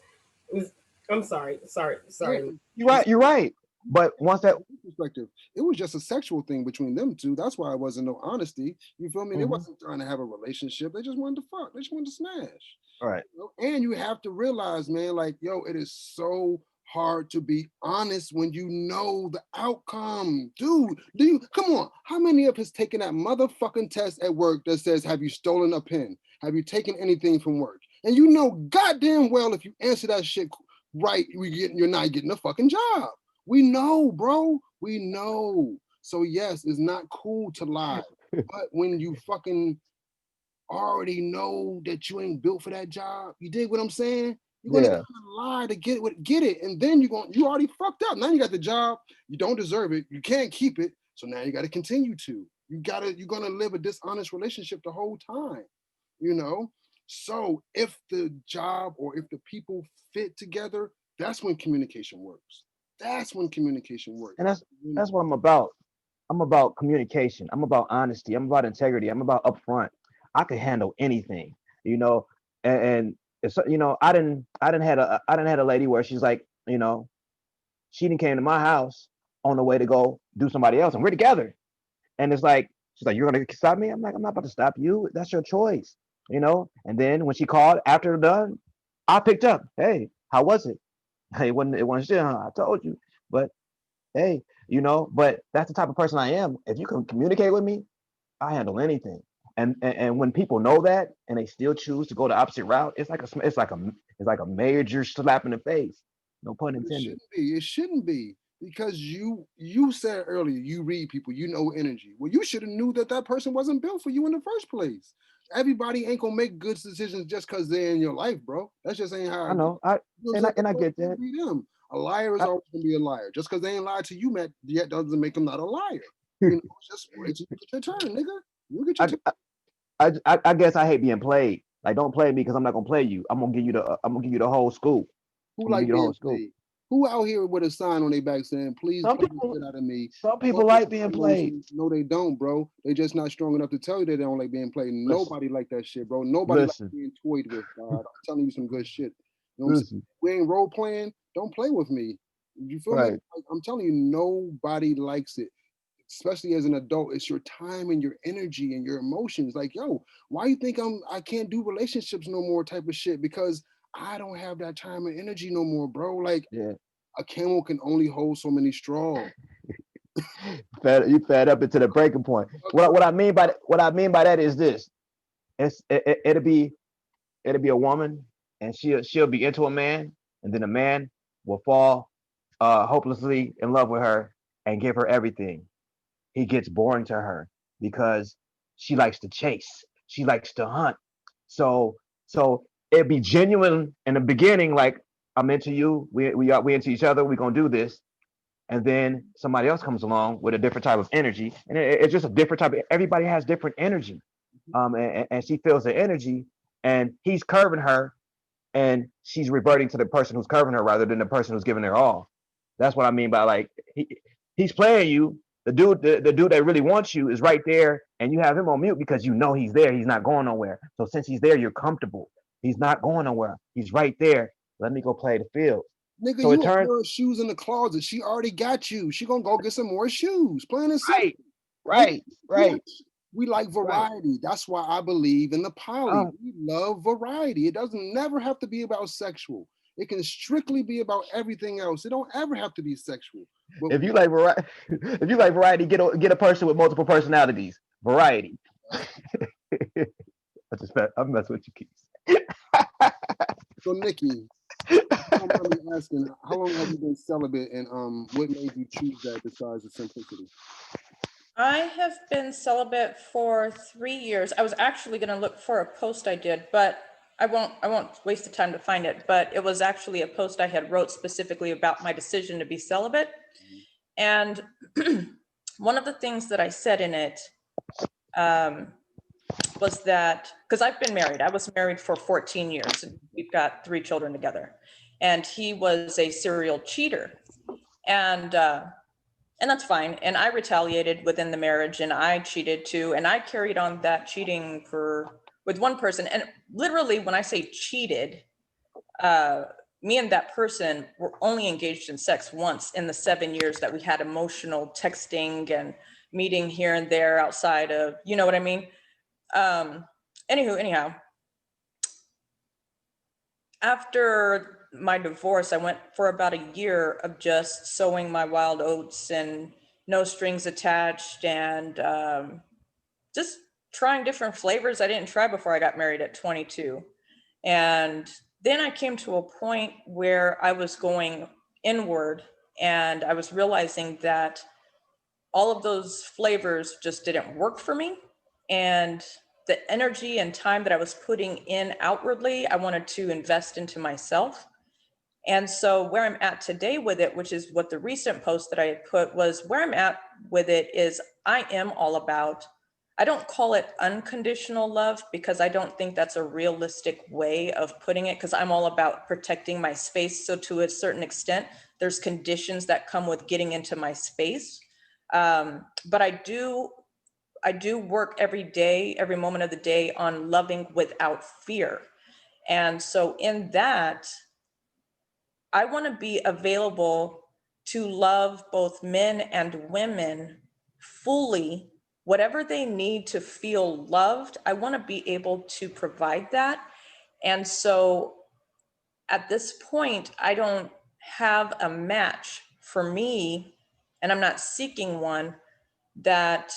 I'm sorry. Yeah, You're right. You're right. But once that, perspective, it was just a sexual thing between them two. That's why it wasn't no honesty. You feel me? They Mhm. wasn't trying to have a relationship. They just wanted to fuck. They just wanted to smash. all right. You know? And you have to realize, man, like, yo, it is so hard to be honest when you know the outcome. Dude, do you come on? How many of us taken that motherfucking test at work that says, have you stolen a pen? Have you taken anything from work? And you know goddamn well if you answer that shit right, you're not getting a fucking job. We know, bro. We know. So yes, it's not cool to lie. But when you fucking already know that you ain't built for that job, you dig what I'm saying? You're gonna Yeah. lie to get it, and then you already fucked up. Now you got the job, you don't deserve it, you can't keep it, so now you got to continue to. You're gonna live a dishonest relationship the whole time, you know. So if the job or if the people fit together, that's when communication works. That's when communication works. And that's what I'm about. I'm about communication. I'm about honesty. I'm about integrity. I'm about upfront. I could handle anything, you know. And it's, you know, I didn't had a lady where she's like, you know, she didn't came to my house on the way to go do somebody else, and we're together. And it's like she's like, you're gonna stop me? I'm like, I'm not about to stop you. That's your choice, you know. And then when she called after done, I picked up. Hey, how was it? Hey, it wasn't shit, huh? I told you. But hey, you know, but that's the type of person I am. If you can communicate with me, I handle anything. And when people know that and they still choose to go the opposite route, it's like a major slap in the face. No pun It intended. shouldn't be. It shouldn't be because you said earlier you read people, you know energy. Well, you should have knew that that person wasn't built for you in the first place. Everybody ain't gonna make good decisions just because they're in your life, bro. That just ain't how I it goes. know. I You know and what I'm I saying? get that. Be them. A liar is I, always gonna be a liar. Just because they ain't lied to you, Matt, yet doesn't make them not a liar. You know, it's just wait till you get your turn, nigga. You get your I, turn. I guess I hate being played. Like, don't play me because I'm not gonna play you. I'm gonna give you the whole scoop. Who I'm gonna give like you the being whole scoop. played? Who out here with a sign on their back saying, please Some play the people shit out of me? some people Focus like on being played. emotions. No, they don't, bro. They just not strong enough to tell you they don't like being played. Listen, Nobody like that shit, bro. Nobody like listen, being toyed with, God. I'm telling you some good shit. You know what I'm saying? listen. We ain't role playing. Don't play with me. You feel me? Right. Like, I'm telling you, nobody likes it. Especially as an adult, it's your time and your energy and your emotions. Like, yo, why you think I can't do relationships no more type of shit? Because I don't have that time and energy no more, bro. Like Yeah. a camel can only hold so many straws. You fed up into the breaking point. What I mean by that is this. It'll be a woman, and she'll be into a man, and then a man will fall hopelessly in love with her and give her everything. He gets boring to her because she likes to chase. She likes to hunt. So it'd be genuine in the beginning, like, I'm into you, we into each other, we're gonna do this. And then somebody else comes along with a different type of energy. And it's just a different type of, everybody has different energy. And she feels the energy, and he's curving her, and she's reverting to the person who's curving her rather than the person who's giving her all. That's what I mean by, like, he's playing you. The dude that really wants you is right there, and you have him on mute because you know he's there. He's not going nowhere. So since he's there, you're comfortable. He's not going nowhere. He's right there. Let me go play the field. Nigga, So it you a turns pair of shoes in the closet. She already got you. She gonna go get some more shoes. Plain and simple. right, right, right, We like right. variety. That's why I believe in the poly. Um, We love variety. It doesn't never have to be about sexual. It can strictly be about everything else. It don't ever have to be sexual. But if you like variety, if you like variety, get a person with multiple personalities. Variety. I'm messing with you, Keith. so Nikki, don't mind me asking, how long have you been celibate, and what made you choose that besides the simplicity? I have been celibate for 3 years. I was actually going to look for a post I did, but I won't waste the time to find it. But it was actually a post I had wrote specifically about my decision to be celibate. And one of the things that I said in it, was that, because I've been married. I was married for 14 years and we've got 3 children together. And he was a serial cheater. And that's fine. And I retaliated within the marriage and I cheated too. And I carried on that cheating with one person. And literally when I say cheated, me and that person were only engaged in sex once in the 7 years that we had emotional texting and meeting here and there outside of, you know what I mean? Anyhow, after my divorce, I went for about a year of just sowing my wild oats and no strings attached and just trying different flavors I didn't try before I got married at 22. And then I came to a point where I was going inward and I was realizing that all of those flavors just didn't work for me. And the energy and time that I was putting in outwardly, I wanted to invest into myself. And so where I'm at today with it, which is what the recent post that I had put was, where I'm at with it is I am all about, I don't call it unconditional love because I don't think that's a realistic way of putting it, because I'm all about protecting my space. So to a certain extent, there's conditions that come with getting into my space. But I do work every day, every moment of the day on loving without fear. And so in that, I want to be available to love both men and women fully. Whatever they need to feel loved, I want to be able to provide that. And so at this point, I don't have a match for me, and I'm not seeking one that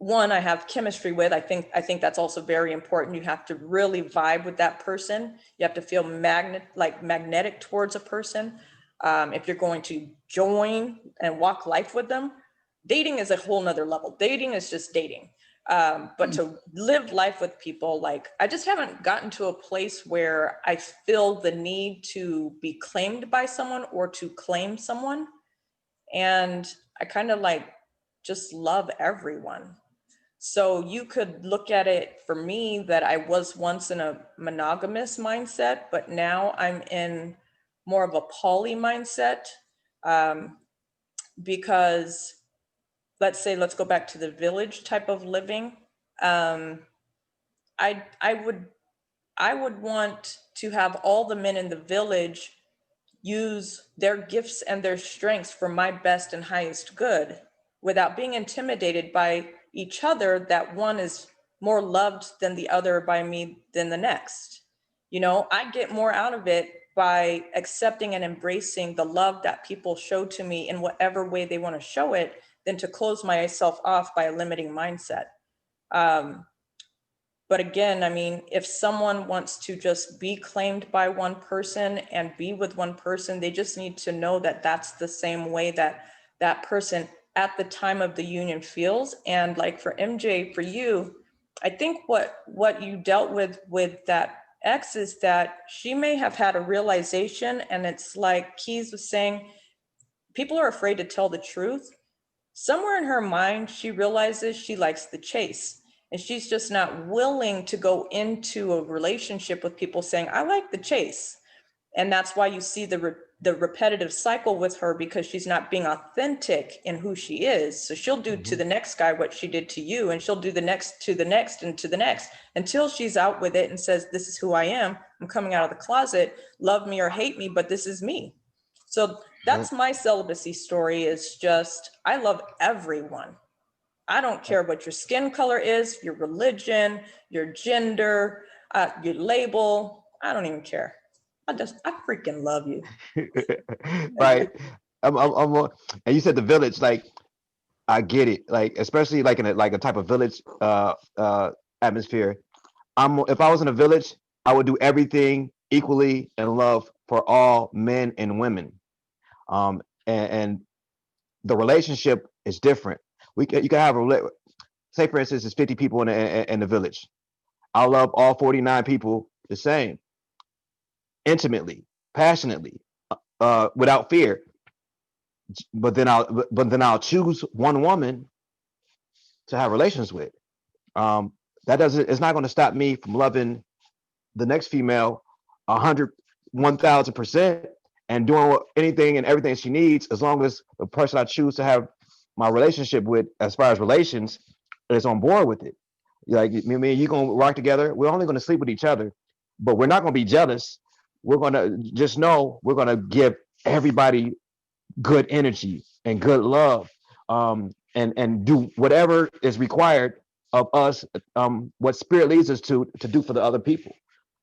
I have chemistry with. I think that's also very important. You have to really vibe with that person. You have to feel magnetic towards a person. If you're going to join and walk life with them, dating is a whole nother level. Dating is just dating. But to live life with people, like I just haven't gotten to a place where I feel the need to be claimed by someone or to claim someone. And I kind of just love everyone. So you could look at it for me that I was once in a monogamous mindset, but now I'm in more of a poly mindset, because let's go back to the village type of living. I would want to have all the men in the village use their gifts and their strengths for my best and highest good without being intimidated by each other, that one is more loved than the other by me than the next. You know, I get more out of it by accepting and embracing the love that people show to me in whatever way they want to show it than to close myself off by a limiting mindset. But again, I mean, if someone wants to just be claimed by one person and be with one person, they just need to know that that's the same way that that person at the time of the union feels. And like for MJ, for you, I think what you dealt with that ex is that she may have had a realization, and it's like Keys was saying, people are afraid to tell the truth. Somewhere in her mind, she realizes she likes the chase. And she's just not willing to go into a relationship with people saying, I like the chase. And that's why you see the repetitive cycle with her, because she's not being authentic in who she is. So she'll do to the next guy what she did to you, and she'll do the next to the next and to the next until she's out with it and says, this is who I am. I'm coming out of the closet, love me or hate me, but this is me. So that's my celibacy story, is just, I love everyone. I don't care what your skin color is, your religion, your gender, your label. I don't even care. I freaking love you. Right. And you said the village, like, I get it. Like, especially like in a type of village atmosphere. If I was in a village, I would do everything equally in love for all men and women. And the relationship is different. You can have say for instance, it's 50 people in the village. I love all 49 people the same, intimately, passionately, without fear. But then I'll choose one woman to have relations with. That doesn't, it's not going to stop me from loving the next female 100, 1000% and doing anything and everything she needs, as long as the person I choose to have my relationship with, as far as relations, is on board with it. Like me and you gonna rock together. We're only gonna sleep with each other, but we're not gonna be jealous. We're gonna just know we're gonna give everybody good energy and good love, and do whatever is required of us, what spirit leads us to do for the other people.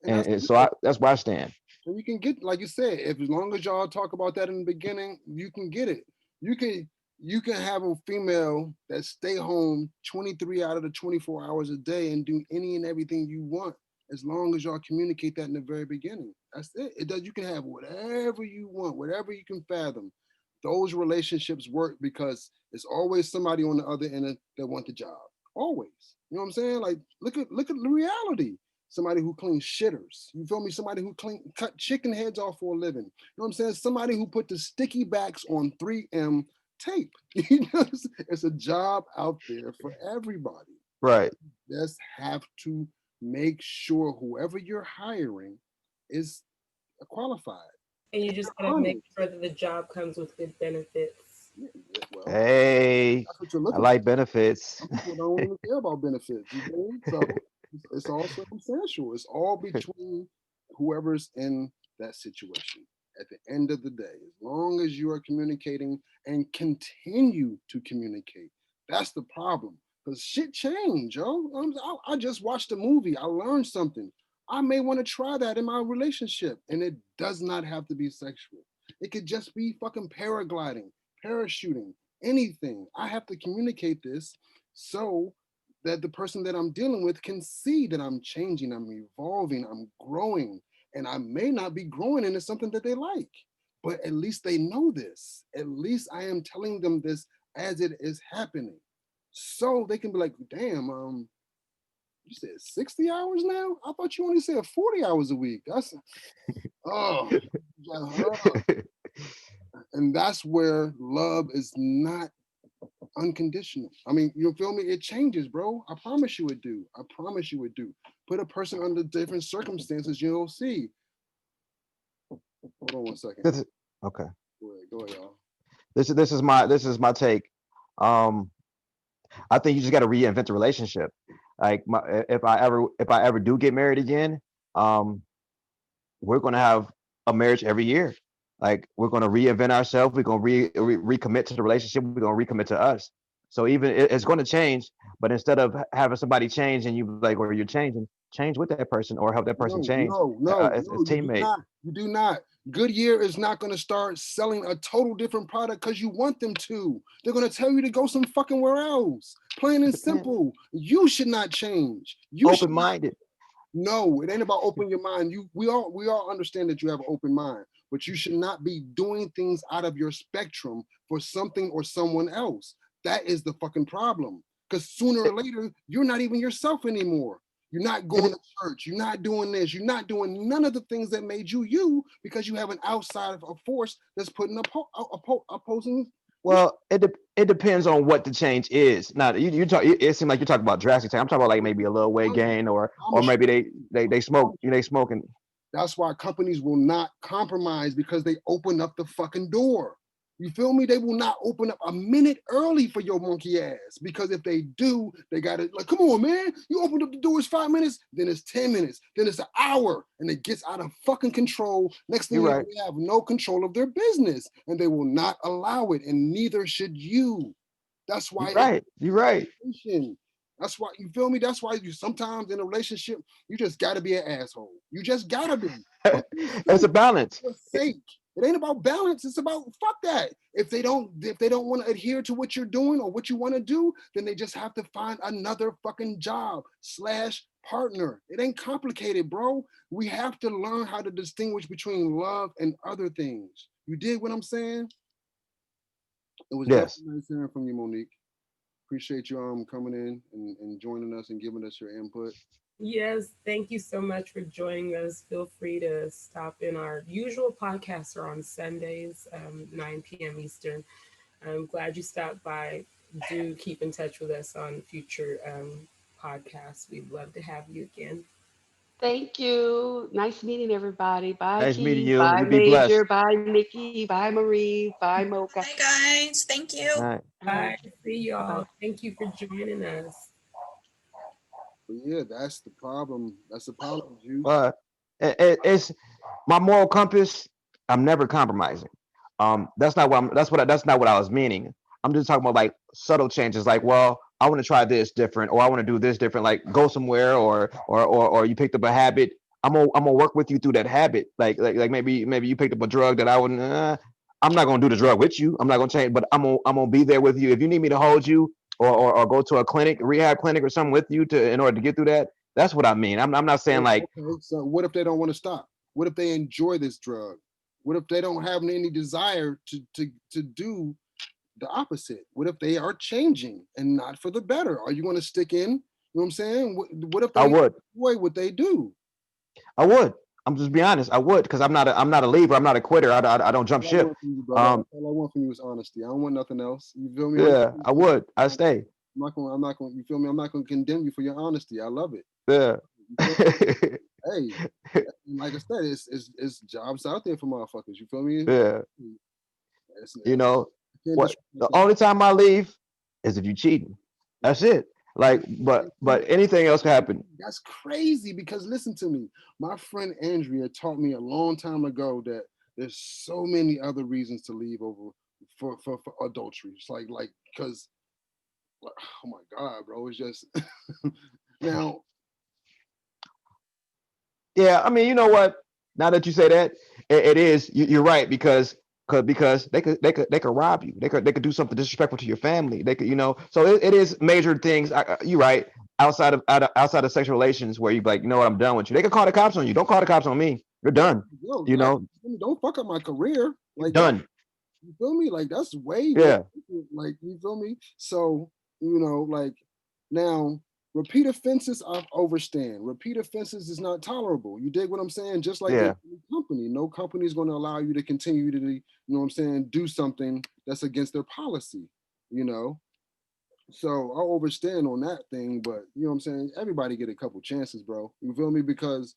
And that's And so that's where I stand. and you can get, like you said, if as long as y'all talk about that in the beginning, you can get it. You can you can have a female that stay home 23 out of the 24 hours a day and do any and everything you want, as long as y'all communicate that in the very beginning. That's it. It does. You can have whatever you want, whatever you can fathom. Those relationships work because it's always somebody on the other end that want the job. Always. You know what I'm saying? Like look at the reality. Somebody who cleans shitters. You feel me? Somebody who cut chicken heads off for a living. You know what I'm saying? Somebody who put the sticky backs on 3M tape. You know, it's a job out there for everybody. Right. You just have to make sure whoever you're hiring is qualified. And you just gotta make sure that the job comes with good benefits. Yeah, well, Hey, that's what you're I looking like for. benefits. Some people don't even care about benefits. You know? So it's all circumstantial. It's all between whoever's in that situation. At the end of the day, as long as you are communicating and continue to communicate, that's the problem. Because shit change, yo. I just watched a movie. I learned something. I may want to try that in my relationship, and it does not have to be sexual. It could just be fucking paragliding, parachuting, anything. I have to communicate this so that the person that I'm dealing with can see that I'm changing, I'm evolving, I'm growing, and I may not be growing into something that they like, but at least they know this. At least I am telling them this as it is happening, so they can be like, "Damn, you said 60 hours now? I thought you only said 40 hours a week. That's oh, and that's where love is not unconditional. I mean, you feel me? It changes, bro. I promise you it do. I promise you it do. Put a person under different circumstances, you'll see. Hold on one second. Okay. Go ahead, y'all. This is my take. Um, I think you just got to reinvent the relationship. Like if I ever do get married again, um, we're gonna have a marriage every year. Like we're gonna reinvent ourselves. We're gonna recommit to the relationship. We're gonna recommit to us. So even it's going to change, but instead of having somebody change and you like, or you're changing, change with that person or help that person No, change no, no, as no, you do teammate. not. You do not. Goodyear is not going to start selling a total different product because you want them to. They're going to tell you to go some fucking where else. Plain and simple. You should not change. You should not. Open-minded. No, it ain't about open your mind. We all understand that you have an open mind, but you should not be doing things out of your spectrum for something or someone else. That is the fucking problem. Because sooner or later, you're not even yourself anymore. You're not going to church. You're not doing this. You're not doing none of the things that made you you because you have an outside of a force that's putting opposing. Well, it depends on what the change is. Now, you talk. It seems like you're talking about drastic change. I'm talking about like maybe a little weight gain, or maybe they smoke. They smoking. That's why companies will not compromise because they open up the fucking door. You feel me? They will not open up a minute early for your monkey ass because if they do, they got to like, come on, man. You opened up the doors 5 minutes, then it's 10 minutes, then it's an hour, and it gets out of fucking control. Next thing You're you know, right. they have no control of their business, and they will not allow it, and neither should you. That's why You're right. You're right. that's why you feel me. That's why you sometimes in a relationship you just gotta be an asshole. You just gotta be. For It's a balance. sake. It ain't about balance. It's about fuck that. If they don't want to adhere to what you're doing or what you want to do, then they just have to find another fucking job / partner. It ain't complicated, bro. We have to learn how to distinguish between love and other things. You dig what I'm saying? It was Yes. definitely nice hearing from you, Monique. Appreciate you coming in and joining us and giving us your input. Yes, thank you so much for joining us. Feel free to stop in. Our usual podcasts are on Sundays, 9 p.m. Eastern. I'm glad you stopped by. do keep in touch with us on future podcasts. We'd love to have you again. Thank you. Nice meeting everybody. Bye, Nice meeting Keys. you. Bye, You be blessed. Major. Bye, Nikki. Bye, Marie. Bye, Mocha. Bye, guys. Thank All you. right. Bye. See Bye-bye. y'all. Thank you for joining us. But yeah, that's the problem. That's the problem, Juice. But it's my moral compass. I'm never compromising. That's not what I'm. That's not what I was meaning. I'm just talking about like subtle changes. Like, well, I want to try this different, or I want to do this different. Like, go somewhere, or you picked up a habit. I'm gonna work with you through that habit. Like maybe you picked up a drug that I wouldn't. I'm not gonna do the drug with you. I'm not gonna change, but I'm gonna be there with you. If you need me to hold you, or go to a clinic, rehab clinic, or something with you to in order to get through that. That's what I mean. I'm not saying like, Okay, so what if they don't want to stop? What if they enjoy this drug? What if they don't have any desire to do the opposite? What if they are changing and not for the better? Are you going to stick in? You know what I'm saying? What if I they would. enjoy what they do? I would. I'm just be honest. I would because I'm not a leaver. I'm not a quitter. I don't jump All I ship. want from you, brother. Um, All I want from you is honesty. I don't want nothing else. You feel me? yeah, I would. I stay. I'm not going. You feel me? I'm not going to condemn you for your honesty. I love it. Yeah. You feel me? Hey, like I said, it's jobs out there for motherfuckers. You feel me? Yeah. You know I can't what? disrespect The that. only time I leave is if you cheating. That's it. Like, but anything else can happen. That's crazy because listen to me. My friend Andrea taught me a long time ago that there's so many other reasons to leave over for adultery. It's like because oh my God, bro. It's just now. Yeah, I mean, you know what? Now that you say that, it is. You're right because they could rob you. They could do something disrespectful to your family. They could, So it is major things. You're right. Outside of sexual relations, where you be like, you know what, I'm done with you. They could call the cops on you. Don't call the cops on me. You're Yeah, done. yo, You know, don't fuck up my career. you're Like that. done. You feel me? Like that's way more. Yeah. Like you feel me? So like now repeat offenses I overstand. Repeat offenses is not tolerable. You dig what I'm saying? Just like Yeah. any company, no company is going to allow you to continue to, what I'm saying, do something that's against their policy. You know. So I overstand on that thing, but you know what I'm saying? Everybody get a couple chances, bro. You feel me? Because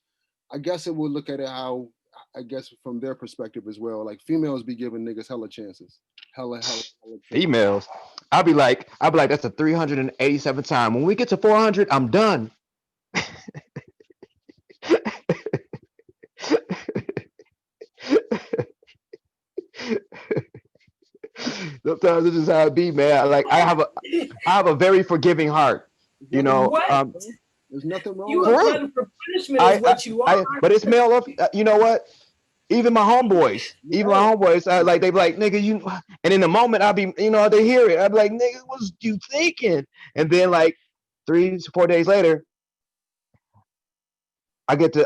I guess it will look at it how I guess from their perspective as well. Like females be giving niggas hella chances. Hella chances. Females. I'll be like, that's a 387 time. When we get to 400, I'm done. Sometimes it's just how it be, man. Like I have a very forgiving heart. There's You nothing know, wrong What? with that, bro. There's nothing wrong You with a for that. real. glutton for punishment is I, I, what you are. but it's male of. You know what? Even my homeboys, Yeah. like they be like, nigga, you. And in the moment, I'll be, they hear it. I'll be like, nigga, what's you thinking? And then like 3 to 4 days later, I get to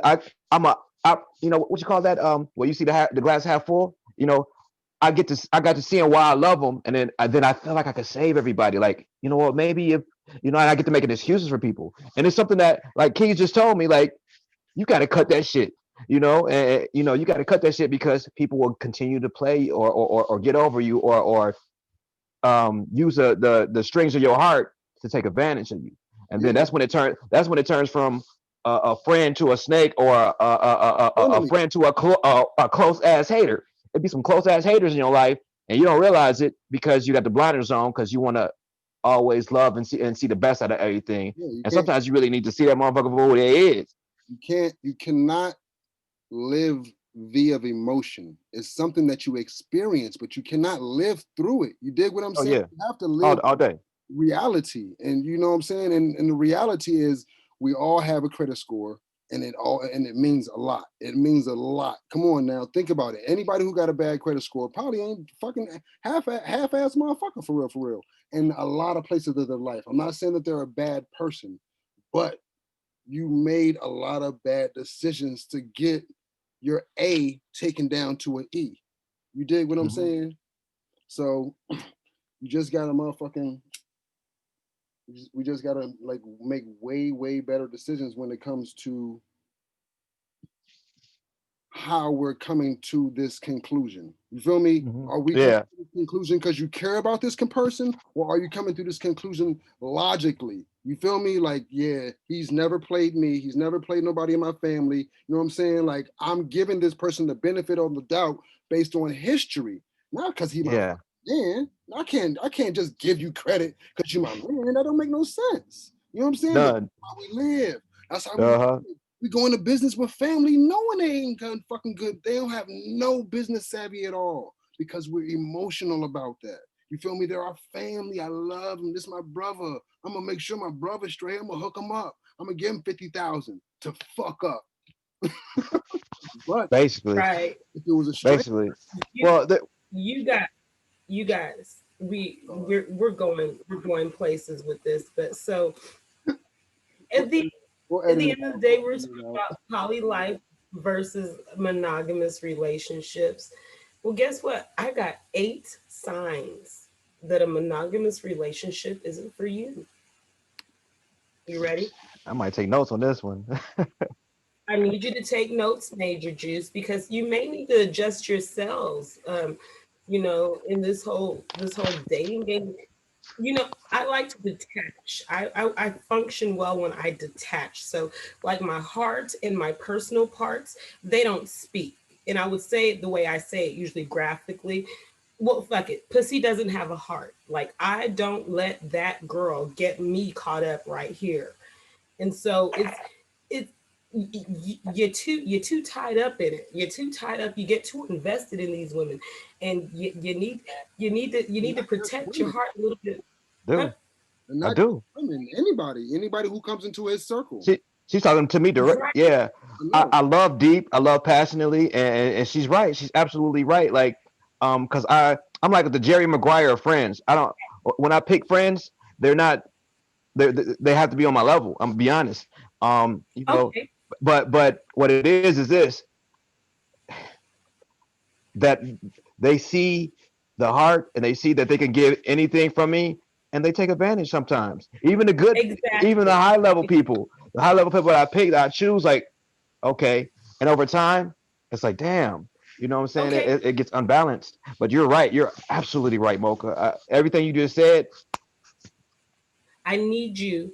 what you call that? Where you see the glass half full. I got to seeing why I love them, and then I feel like I could save everybody. Like, you know what? Maybe if and I get to making excuses for people, and it's something that like Keys just told me, like you got to cut that shit. You got to cut that shit because people will continue to play or get over you or use the strings of your heart to take advantage of you, and then Yeah. that's when it turns from a friend to a snake or a Enemy. friend to a close ass hater. It'd be some close ass haters in your life, and you don't realize it because you got the blinders on because you want to always love and see the best out of everything. Yeah, And sometimes you really need to see that motherfucker for who they is. you cannot live via emotion. It's something that you experience, but you cannot live through it. You dig what I'm Oh saying? yeah, You have to all, live all day. reality. And you know what I'm saying? And the reality is we all have a credit score and it means a lot. It means a lot. Come on now, think about it. Anybody who got a bad credit score probably ain't fucking half-ass motherfucker for real. In a lot of places of their life. I'm not saying that they're a bad person, but you made a lot of bad decisions to get your A taken down to an E. You dig what I'm saying? So you just gotta motherfucking we just gotta like make way better decisions when it comes to how we're coming to this conclusion. You feel me? Are we coming Yeah. to this conclusion because you care about this person, or are you coming to this conclusion logically? You feel me? Like, yeah, he's never played me. He's never played nobody in my family. You know what I'm saying? Like, I'm giving this person the benefit of the doubt based on history, not because he my Yeah. man. I can't just give you credit because you're my man. That don't make no sense. You know what I'm saying? But None. that's how we live. That's how Uh-huh. we go into business with family knowing they ain't fucking good. They don't have no business savvy at all because we're emotional about that. You feel me? They're our family. I love them. This is my brother. I'm gonna make sure my brother's straight. I'm gonna hook him up. I'm gonna give him 50,000 to fuck up. But Basically. Right. if it was a straight, Basically. You, Well, you guys, we're going places with this, but so at the we'll at edit the it end of the out. day, We'll we're edit talking it out. about poly life versus monogamous relationships. Well, guess what? I got 8 signs that a monogamous relationship isn't for you. You ready? I might take notes on this one. I need you to take notes, Major Juice, because you may need to adjust yourselves. In this whole dating game. I like to detach. I function well when I detach. So, like my heart and my personal parts, they don't speak. And I would say it the way I say it, usually graphically. Well, fuck it. Pussy doesn't have a heart. Like, I don't let that girl get me caught up right here. And so it's you're too tied up in it. You're too tied up. You get too invested in these women, and you need to Not just protect your women. heart a little bit. Huh? Do. And I not just do. women. Anybody who comes into his circle. She's talking to me direct. Right. Yeah. I know. I love deep. I love passionately, and she's right. She's absolutely right. Like, because I'm like the Jerry Maguire of friends. I don't when I pick friends, they're not they have to be on my level. I'm gonna be honest. You know, Okay. but what it is this that they see the heart and they see that they can give anything from me, and they take advantage sometimes. Even the Exactly. high level people that I pick, that I choose, like, okay. And over time, it's like, damn, you know what I'm saying? Okay. It gets unbalanced. But you're right. You're absolutely right, Mocha. Everything you just said. I need you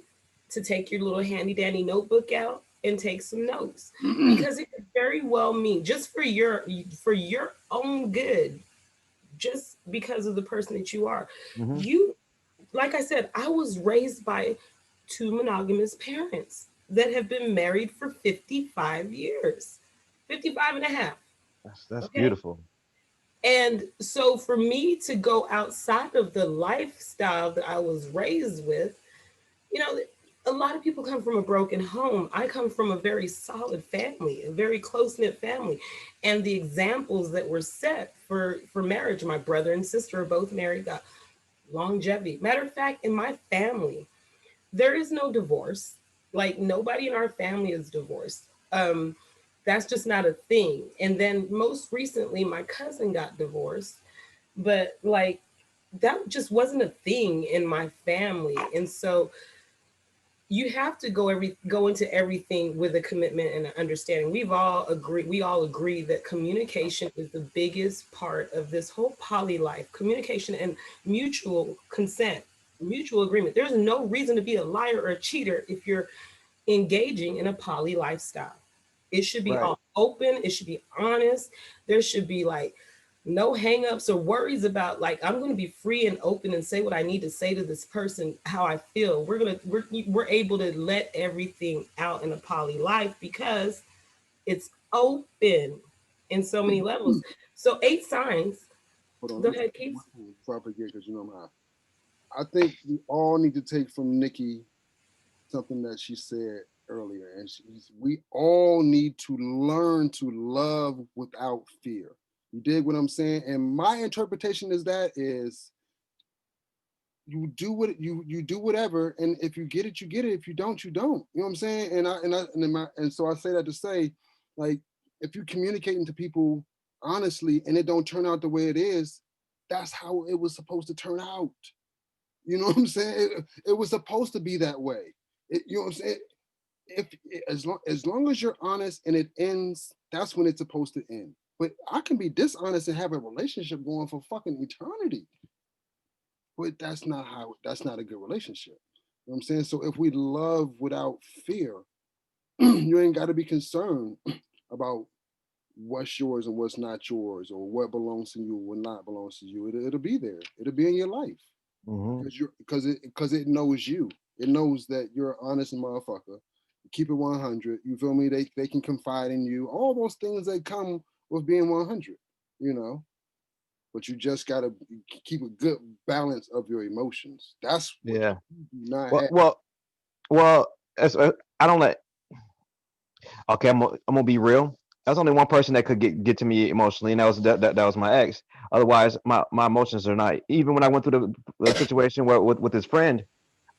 to take your little handy dandy notebook out and take some notes because it could very well mean just for your own good, just because of the person that you are. Mhm. You, like I said, I was raised by 2 monogamous parents that have been married for 55 years, 55 and a half. That's Okay. beautiful. And so for me to go outside of the lifestyle that I was raised with, you know, a lot of people come from a broken home. I come from a very solid family, a very close knit family. And the examples that were set for marriage, my brother and sister are both married, got longevity. Matter of fact, in my family, there is no divorce. Like, nobody in our family is divorced. That's just not a thing. And then most recently, my cousin got divorced, but like that just wasn't a thing in my family. And so you have to go into everything with a commitment and an understanding. We all agree that communication is the biggest part of this whole poly life. Communication and mutual consent, mutual agreement. There's no reason to be a liar or a cheater if you're engaging in a poly lifestyle. It should be Right. all open, it should be honest. There should be like no hangups or worries about, like, I'm going to be free and open and say what I need to say to this person, how I feel. We're able to let everything out in a poly life because it's open in so many levels. So 8 signs. Hold on, Go let me say ahead, Keith. one thing before I forget because you know I'm high. I think we all need to take from Nikki something that she said earlier, and we all need to learn to love without fear. You dig what I'm saying? And my interpretation is you do what you do whatever, and if you get it, you get it. If you don't, you don't. You know what I'm saying? And so I say that to say, like, if you're communicating to people honestly and it don't turn out the way it is, that's how it was supposed to turn out. You know what I'm saying? It was supposed to be that way. You know what I'm saying? If as long as you're honest and it ends, that's when it's supposed to end. But I can be dishonest and have a relationship going for fucking eternity. But that's not a good relationship. You know what I'm saying? So if we love without fear, you ain't got to be concerned about what's yours and what's not yours, or what belongs to you, what not belongs to you. It'll be there. It'll be in your life because it knows you. It knows that you're an honest motherfucker. You keep it 100. You feel me? They can confide in you. All those things that come with being 100. You know. But you just gotta keep a good balance of your emotions. That's what Yeah. you do not Well, have. well. As, I don't let. Okay, I'm gonna be real. That's only one person that could get to me emotionally, and that was my ex. Otherwise, my emotions are not. Even when I went through the situation where with his friend,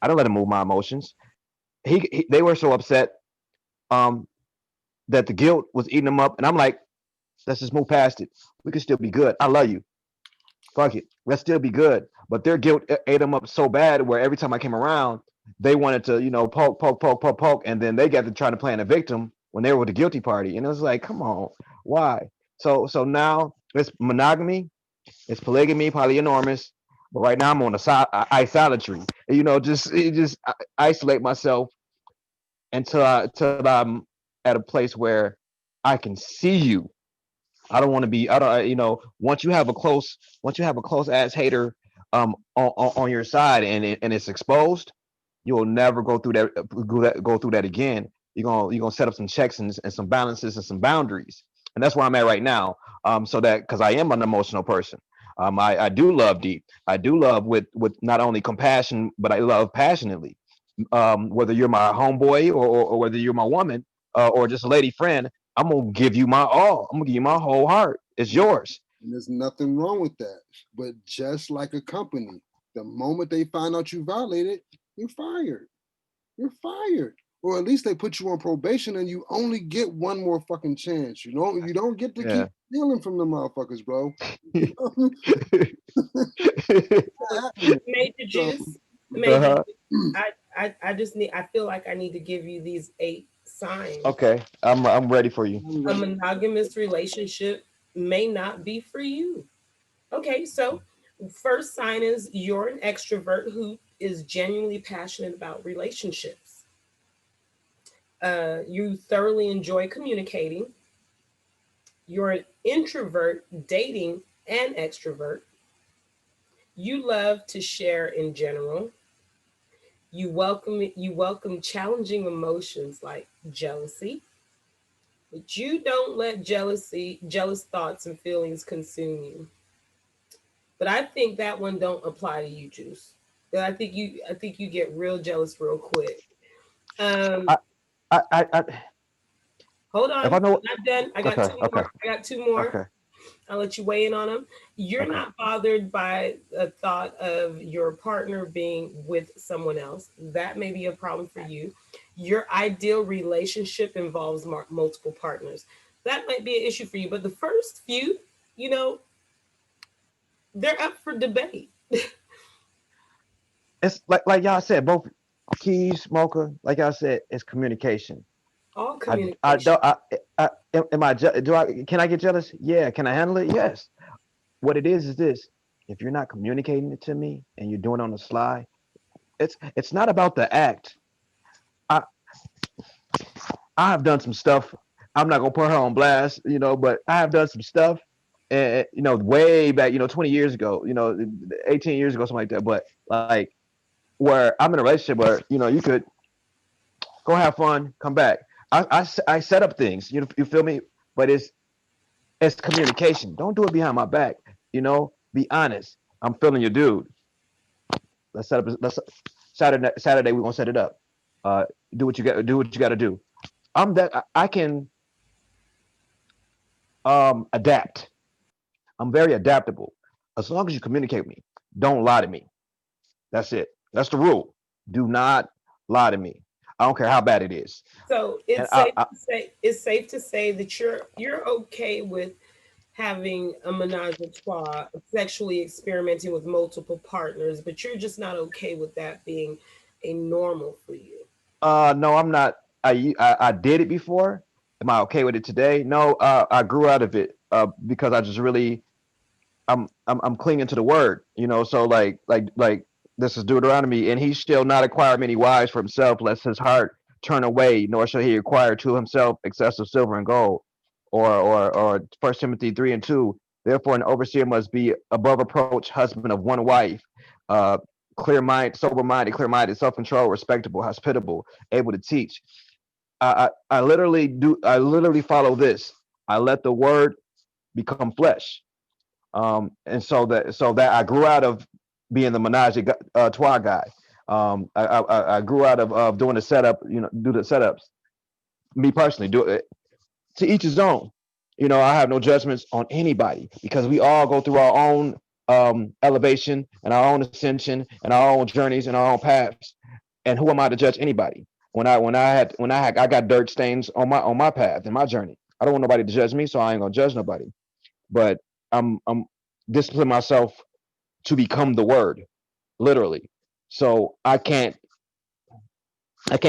I don't let him move my emotions. They were so upset um that the guilt was eating them up, and I'm like, let's just move past it. We can still be good. I love you. Fuck it. Let's still be good. But their guilt ate them up so bad where every time I came around, they wanted to, poke, and then they got to trying to play a victim when they were with the guilty party. And it was like, come on, why? So now it's monogamy, it's polygamy, polyanormous. But right now I'm on isolatry. Just isolate myself until I'm at a place where I can see you. I don't want to be. I don't. Once you have a close ass hater, on your side, and it's exposed, you will never go through that again. You're gonna set up some checks and some balances and some boundaries, and that's where I'm at right now. So that because I am an emotional person. I do love deep. I do love with not only compassion, but I love passionately. Whether you're my homeboy or whether you're my woman, or just a lady friend, I'm gonna give you my all. I'm gonna give you my whole heart. It's yours. And there's nothing wrong with that. But just like a company, the moment they find out you violated, you're fired. You're fired. Or at least they put you on probation and you only get one more fucking chance. You don't get to keep Yeah. stealing from the motherfuckers, bro. Major So, juice. Major. Uh-huh. I just need. I feel like I need to give you these 8 signs. Okay, I'm ready for you. A monogamous relationship may not be for you. Okay, so first sign is you're an extrovert who is genuinely passionate about relationships. You thoroughly enjoy communicating. You're an introvert dating an extrovert. You love to share in general. You welcome challenging emotions like jealousy, but you don't let jealous thoughts and feelings consume you. But I think that one don't apply to you, Juice. I think you get real jealous real quick. Um, I I hold if on, I know. I'm not done. I got Okay, two okay, more. I got two more. okay, I'll let you weigh in on them. You're okay. not bothered by the thought of your partner being with someone else. That may be a problem for you. Your ideal relationship involves multiple partners. That might be an issue for you. But the first few, you know, they're up for debate. It's like y'all said, both Keys, Smoker. Like y'all said, it's communication. All I communication. don't. I am I do I can I get jealous? Yeah. Can I handle it? Yes. What it is this: if you're not communicating it to me and you're doing it on the sly, it's not about the act. I I have done some stuff. I'm not gonna put her on blast, but I have done some stuff, and way back, 20 years ago, 18 years ago, something like that. But like where I'm in a relationship where you could go have fun, come back. I set up things, you feel me? But it's communication. Don't do it behind my back. Be honest. I'm feeling your dude. Let's set up. Let's Saturday we're gonna set it up. Uh, do what you got. Do what you got to do. I can adapt. I'm very adaptable. As long as you communicate with me, don't lie to me. That's it. That's the rule. Do not lie to me. I don't care how bad it is. So And it's safe to say that you're okay with having a menage a trois, sexually experimenting with multiple partners, but you're just not okay with that being a normal for you. no, I'm not. I did it before, Am I okay with it today? No, I grew out of it because I just really I'm clinging to the word, you know. So like this is Deuteronomy, and he shall not acquire many wives for himself, lest his heart turn away, nor shall he acquire to himself excessive silver and gold. Or 1 Timothy 3:2. Therefore, an overseer must be above reproach, husband of one wife, uh, clear mind, sober minded, clear minded, self control, respectable, hospitable, able to teach. I literally do. I literally follow this. I let the word become flesh. And so that I grew out of being the menage a trois guy. I grew out of doing the setup, do the setups. Me personally, do it to each his own. I have no judgments on anybody because we all go through our own elevation and our own ascension and our own journeys and our own paths. And who am I to judge anybody? I got dirt stains on my path and my journey. I don't want nobody to judge me, so I ain't gonna judge nobody. But I'm disciplining myself to become the word, literally. So I can't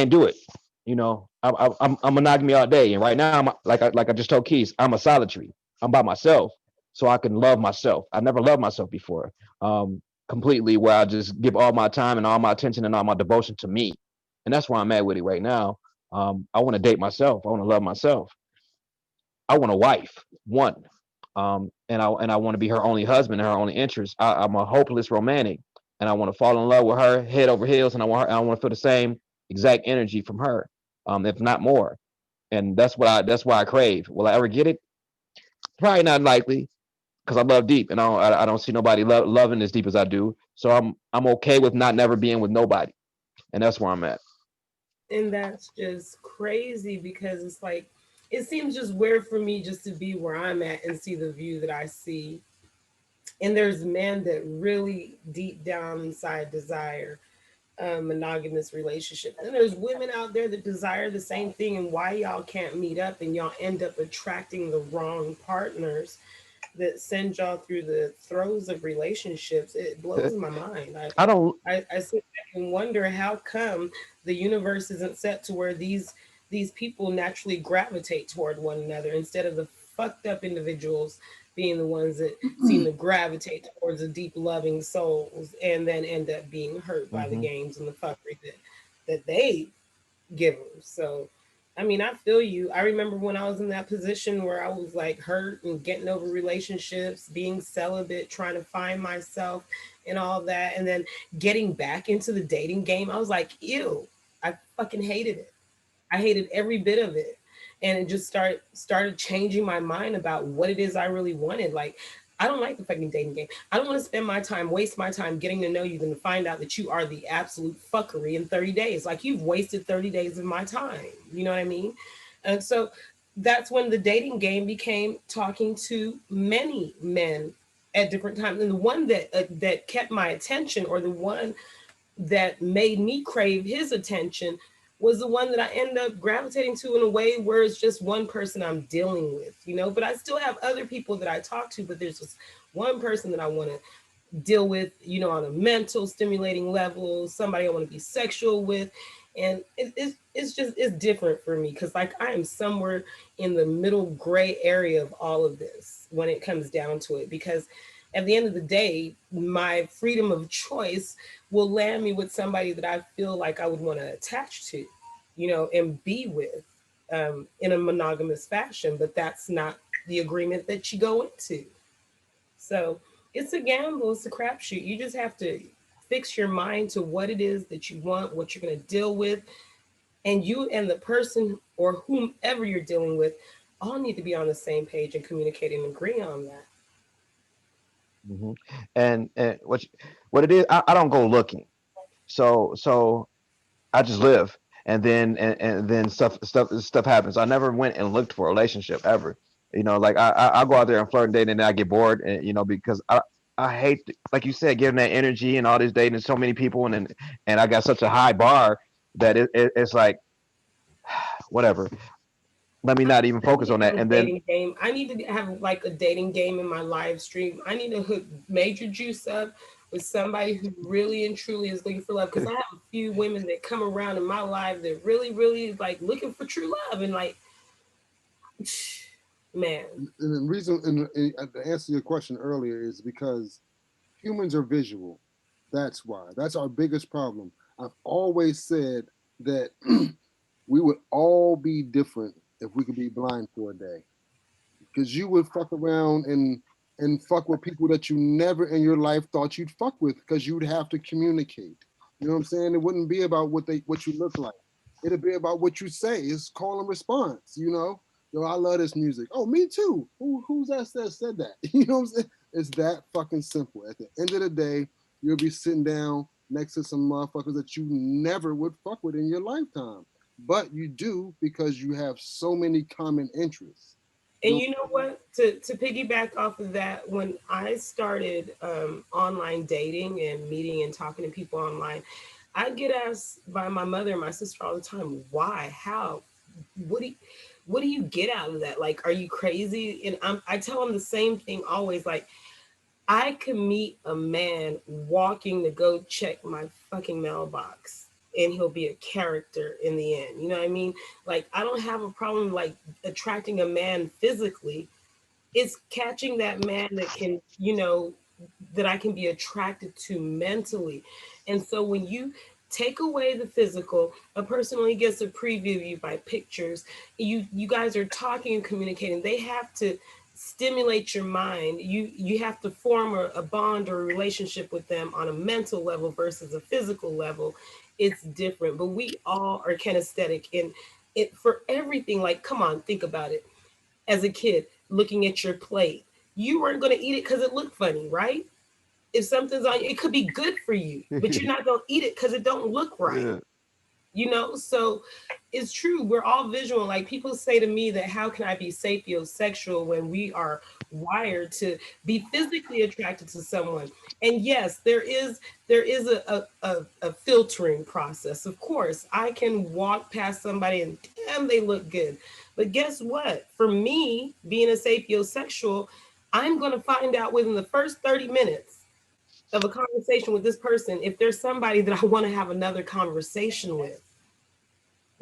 do it. I'm monogamy all day, and right now I'm like I just told Keys, I'm a solitary. I'm by myself, so I can love myself. I never loved myself before, completely, where I just give all my time and all my attention and all my devotion to me, and that's where I'm at with it right now. I want to date myself. I want to love myself. I want a wife, one, and I want to be her only husband and her only interest. I'm a hopeless romantic, and I want to fall in love with her head over heels, and I want to feel the same exact energy from her, if not more. And that's why I crave. Will I ever get it? Probably not likely, because I love deep, and I don't see nobody loving as deep as I do. So I'm okay with not never being with nobody, and that's where I'm at. And that's just crazy because it's like, it seems just weird for me just to be where I'm at and see the view that I see. And there's men that really deep down inside desire a monogamous relationship. And there's women out there that desire the same thing. And why y'all can't meet up and y'all end up attracting the wrong partners that send y'all through the throes of relationships, it blows my mind. I don't. I sit back and wonder how come the universe isn't set to where these people naturally gravitate toward one another instead of the fucked up individuals being the ones that seem to gravitate towards the deep loving souls and then end up being hurt by the Mhm. games and the fuckery that they give them. So I mean, I feel you. I remember when I was in that position where I was like hurt and getting over relationships, being celibate, trying to find myself and all that. And then getting back into the dating game. I was like, ew, I fucking hated it. I hated every bit of it. And it just started changing my mind about what it is I really wanted. Like, I don't like the fucking dating game. I don't want to spend my time, waste my time getting to know you than to find out that you are the absolute fuckery in 30 days. Like, you've wasted 30 days of my time. You know what I mean? And so that's when the dating game became talking to many men at different times. And the one that kept my attention, or the one that made me crave his attention, was the one that I end up gravitating to in a way where it's just one person I'm dealing with, but I still have other people that I talk to, but there's just one person that I want to deal with, on a mental stimulating level, somebody I want to be sexual with. And it's different for me because like I am somewhere in the middle gray area of all of this when it comes down to it, because at the end of the day, my freedom of choice will land me with somebody that I feel like I would want to attach to, and be with, in a monogamous fashion. But that's not the agreement that you go into. So it's a gamble, it's a crapshoot. You just have to fix your mind to what it is that you want, what you're going to deal with. And you and the person or whomever you're dealing with all need to be on the same page and communicate and agree on that. Mhm. And what it is, I don't go looking. So I just live, and then stuff happens. I never went and looked for a relationship ever. Like I go out there and flirt and date, and then I get bored, and because I hate, like you said, giving that energy and all this dating to so many people, and I got such a high bar that it's like whatever. Let me not even I need focus to on have that, a and then dating game. I need to have like a dating game in my live stream. I need to hook Major Juice up with somebody who really and truly is looking for love. Because I have a few women that come around in my life that really, really is like looking for true love. And like, Man. And the reason, and to answer your question earlier, is because humans are visual. That's why. That's our biggest problem. I've always said that we would all be different if we could be blind for a day. Because you would fuck around and fuck with people that you never in your life thought you'd fuck with, because you'd have to communicate. You know what I'm saying? It wouldn't be about what you look like. It'd be about what you say. It's call and response, you know? Yo, I love this music. Oh, me too. Who's that said that? You know what I'm saying? It's that fucking simple. At the end of the day, you'll be sitting down next to some motherfuckers that you never would fuck with in your lifetime. But you do, because you have so many common interests. And you know what? To piggyback off of that, when I started online dating and meeting and talking to people online, I get asked by my mother and my sister all the time, why, how, what do you get out of that? Like, are you crazy? And I tell them the same thing always, like, I can meet a man walking to go check my fucking mailbox and he'll be a character in the end. You know what I mean? Like, I don't have a problem like attracting a man physically. It's catching that man that can, that I can be attracted to mentally. And so when you take away the physical, a person only gets a preview of you by pictures. You guys are talking and communicating. They have to stimulate your mind. You have to form a bond or a relationship with them on a mental level versus a physical level. It's different, but we all are kinesthetic, and it for everything. Like, come on, think about it. As a kid, looking at your plate, you weren't going to eat it because it looked funny, right? If something's on, it could be good for you, but you're not going to eat it because it don't look right. Yeah. So it's true. We're all visual. Like, people say to me that how can I be sapiosexual when we are wired to be physically attracted to someone? And yes, there is a filtering process. Of course, I can walk past somebody and damn, they look good. But guess what? For me, being a sapiosexual, I'm going to find out within the first 30 minutes of a conversation with this person if there's somebody that I want to have another conversation with,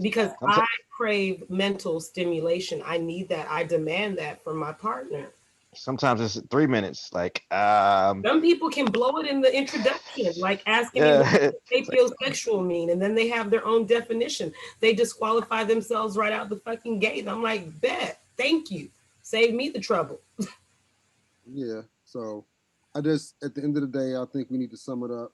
because I crave mental stimulation. I need that. I demand that from my partner. Sometimes it's 3 minutes. Like, some people can blow it in the introduction, like asking me what does sapiosexual mean, and then they have their own definition. They disqualify themselves right out the fucking gate. And I'm like, bet, thank you, save me the trouble. Yeah. So I just, at the end of the day, I think we need to sum it up.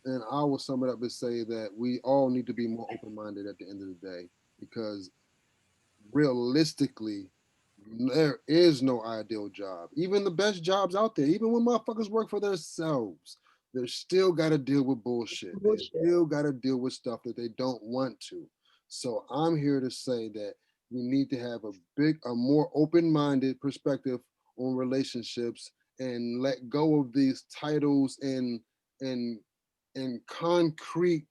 And I will sum it up and say that we all need to be more open-minded at the end of the day, because realistically, there is no ideal job. Even the best jobs out there, even when motherfuckers work for themselves, they still got to deal with bullshit. They still got to deal with stuff that they don't want to. So I'm here to say that we need to have a more open-minded perspective on relationships, and let go of these titles and concrete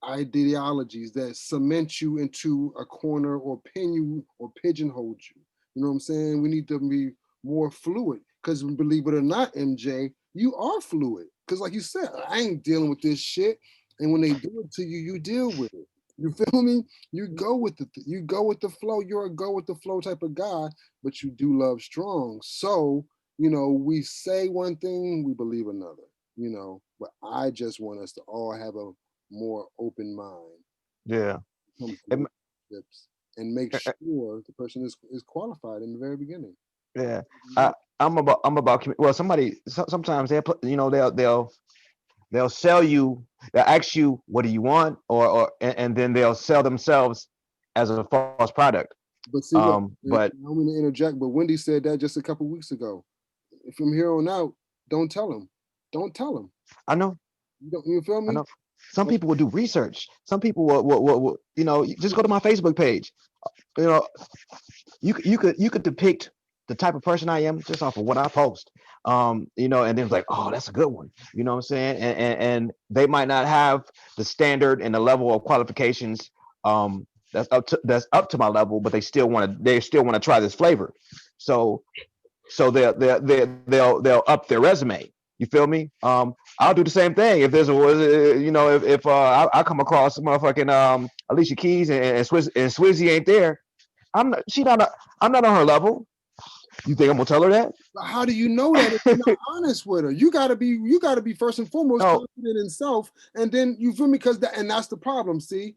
ideologies that cement you into a corner or pin you or pigeonhole you. You know what I'm saying? We need to be more fluid, because believe it or not, MJ, you are fluid. Because like you said, I ain't dealing with this shit. And when they do it to you, you deal with it. You feel me? You go with the flow. You're a go with the flow type of guy, but you do love strong. So, we say one thing, we believe another, but I just want us to all have a more open mind. Yeah. And make sure the person is qualified in the very beginning. Yeah. I'm about well, sometimes they'll sell you, they'll ask you what do you want, and then they'll sell themselves as a false product. But see, but I don't mean to interject, but Wendy said that just a couple weeks ago. From here on out, don't tell them. Don't tell them. I know. You feel me? I know. Some people will do research. Some people will just go to my Facebook page. You could depict the type of person I am just off of what I post. And then it's like, oh, that's a good one. You know what I'm saying? And they might not have the standard and the level of qualifications that's up to my level, but they still want to try this flavor. So they'll up their resume. You feel me? I'll do the same thing if there's if I come across motherfucking Alicia Keys and Swizzy ain't there. I'm not on her level. You think I'm gonna tell her that? But how do you know that if you're not honest with her? You gotta be first and foremost No. confident in self, and then you feel me? Because that's the problem. See,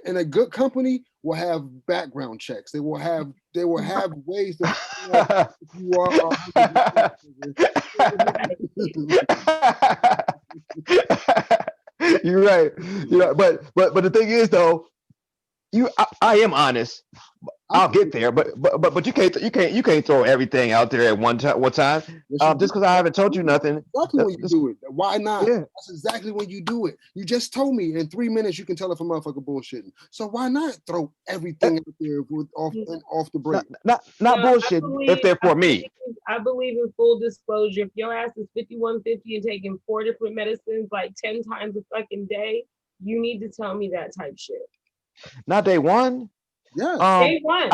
and a good company will have background checks. They will have ways to figure out if you are 100%. You're right. But the thing is though, I am honest. I'll get there, but you can't throw everything out there at one time. Just because I haven't told you nothing. Exactly when you do it. Why not? Yeah. That's exactly when you do it. You just told me in 3 minutes you can tell if a motherfucker bullshitting. So why not throw everything out there off the break? Not bullshit. If they're for me. I believe in full disclosure. If your ass is 5150 and taking 4 different medicines like 10 times a fucking day, you need to tell me that type shit. Not day one. Yeah. Day one.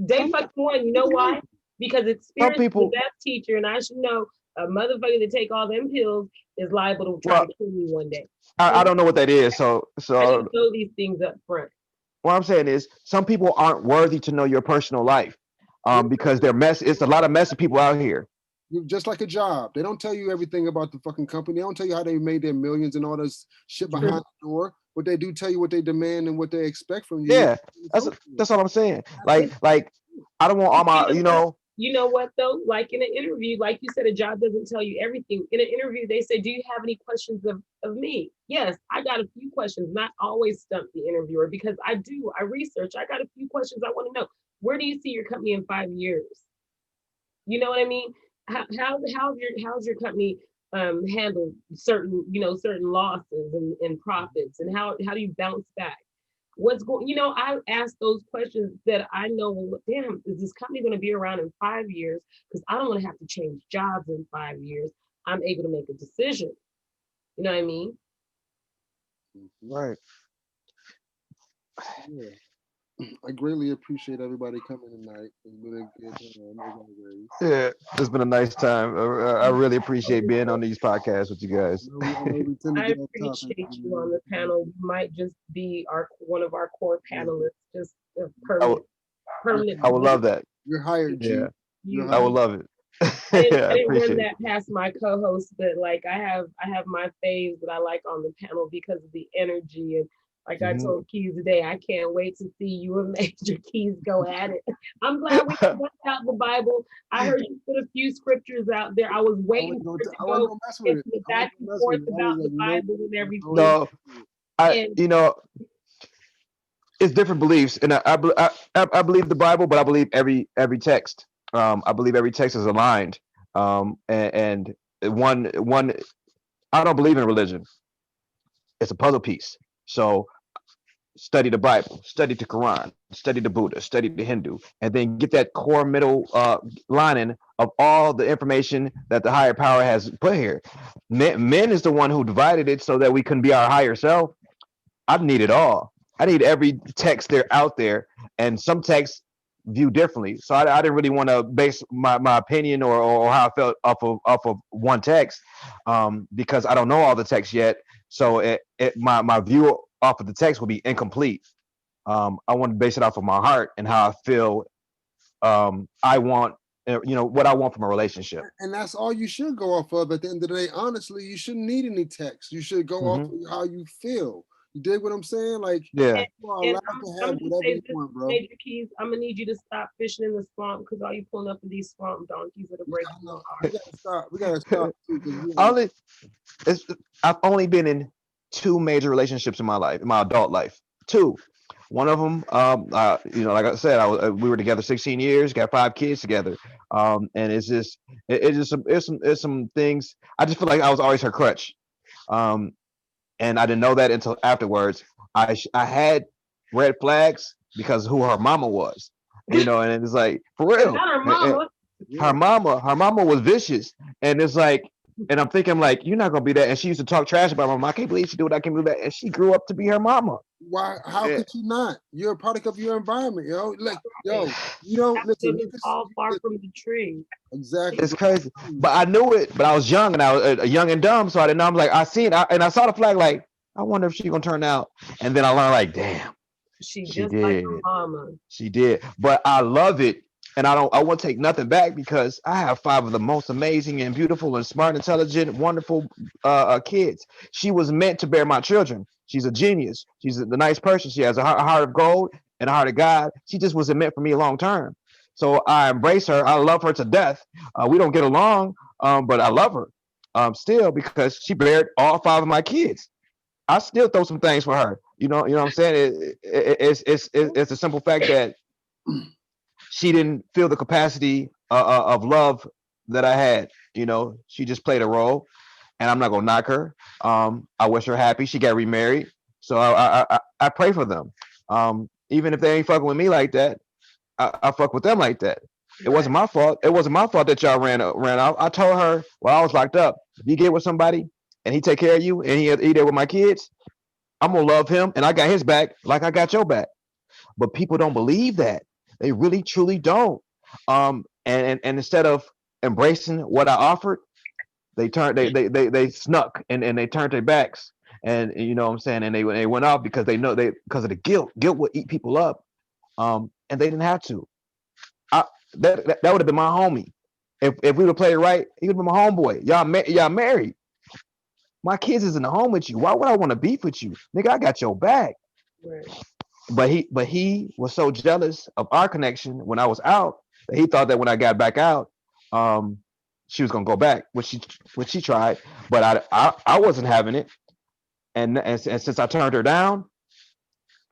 Day fucking one. You know why? Because experience is the best teacher, and I should know a motherfucker that take all them pills is liable to try to kill me one day. I don't know what that is. So I didn't know these things up front. What I'm saying is some people aren't worthy to know your personal life. Because they're mess. It's a lot of messy people out here. Just like a job. They don't tell you everything about the fucking company. They don't tell you how they made their millions and all this shit behind the door. But they do tell you what they demand and what they expect from you. Yeah, that's what I'm saying. Like I don't want all my, You know what though? Like in an interview, like you said, a job doesn't tell you everything. In an interview, they say, "Do you have any questions of me?" Yes, I got a few questions. Not always stump the interviewer because I do. I research. I got a few questions I want to know. Where do you see your company in 5 years? You know what I mean? How's your company handle certain losses and profits, and how do you bounce back? What's going? I ask those questions that I know. Damn, is this company going to be around in 5 years? Because I don't want to have to change jobs in 5 years. I'm able to make a decision. You know what I mean? Right. Yeah. I greatly appreciate everybody coming tonight. It's been a good time, as always. Yeah, it's been a nice time. I really appreciate being on these podcasts with you guys. I appreciate you on the panel. You might just be one of our core panelists, just a permanent. I would love that. You're hired, G. Yeah, I would love it. I didn't run that past my co-host, but like I have my faves that I like on the panel because of the energy and. Like I told Keys today, I can't wait to see you and Major Keys go at it. I'm glad we went out the Bible. I heard you put a few scriptures out there. I was waiting for it to go back and forth about the Bible and everything. No, it's different beliefs, and I believe the Bible, but I believe every text. I believe every text is aligned. And one, I don't believe in religion. It's a puzzle piece. So study the Bible, study the Quran, study the Buddha, study the Hindu, and then get that core middle lining of all the information that the higher power has put here. Men is the one who divided it so that we can be our higher self. I need it all. I need every text there out there, and some texts view differently. So I didn't really want to base my opinion or how I felt off of one text, because I don't know all the text yet. So my view off of the text will be incomplete. I want to base it off of my heart and how I feel. I want, what I want from a relationship. And that's all you should go off of. At the end of the day, honestly, you shouldn't need any text. You should go off of how you feel. You dig what I'm saying? Like, yeah. You are allowed to have whatever you want, bro. Major Keys, I'm gonna need you to stop fishing in the swamp because all you pulling up with these swamp donkeys that are breaking my heart. We gotta stop. I've only been in 2 major relationships in my adult life. 2. One of them, like I said, we were together 16 years, got 5 kids together, and it's some things. I just feel like I was always her crutch, and I didn't know that until afterwards. I had red flags because who her mama was, and it's like for real. Not her mama. Her mama was vicious, and it's like. And I'm thinking, like, you're not gonna be that. And she used to talk trash about my mom. I can't believe she do it. I can't believe that. And she grew up to be her mama. Why? How could you not? You're a product of your environment, yo. Like, yo, you don't listen. It's all far from the tree. Exactly. It's crazy. But I knew it. But I was young, and I was young and dumb, so I didn't know. I'm like, I see it, and I saw the flag. Like, I wonder if she's gonna turn out. And then I learned, like, damn, She She just like her did. mama. She did. But I love it. And I won't take nothing back because I have five of the most amazing and beautiful and smart, intelligent, wonderful kids. She was meant to bear my children. She's a genius. She's the nice person. She has a heart of gold and a heart of God. She just wasn't meant for me long term. So I embrace her. I love her to death. We don't get along, but I love her still because she bared all five of my kids. I still throw some things for her. You know what I'm saying? It's a simple fact that she didn't feel the capacity of love that I had. She just played a role, and I'm not gonna knock her. I wish her happy. She got remarried, so I pray for them. Even if they ain't fucking with me like that, I fuck with them like that. It wasn't my fault. It wasn't my fault that y'all ran off. I told her while I was locked up, if you get with somebody and he take care of you and he there with my kids, I'm gonna love him and I got his back like I got your back. But people don't believe that. They really truly don't. And instead of embracing what I offered, they snuck and they turned their backs. And you know what I'm saying? And they went off because they know because of the guilt. Guilt will eat people up. And they didn't have to. I, that would have been my homie. If we would have played it right, he would have been my homeboy. Y'all married. My kids is in the home with you. Why would I want to beef with you? Nigga, I got your back. Right. But he was so jealous of our connection when I was out that he thought that when I got back out, she was gonna go back, which she tried, but I wasn't having it, and since I turned her down,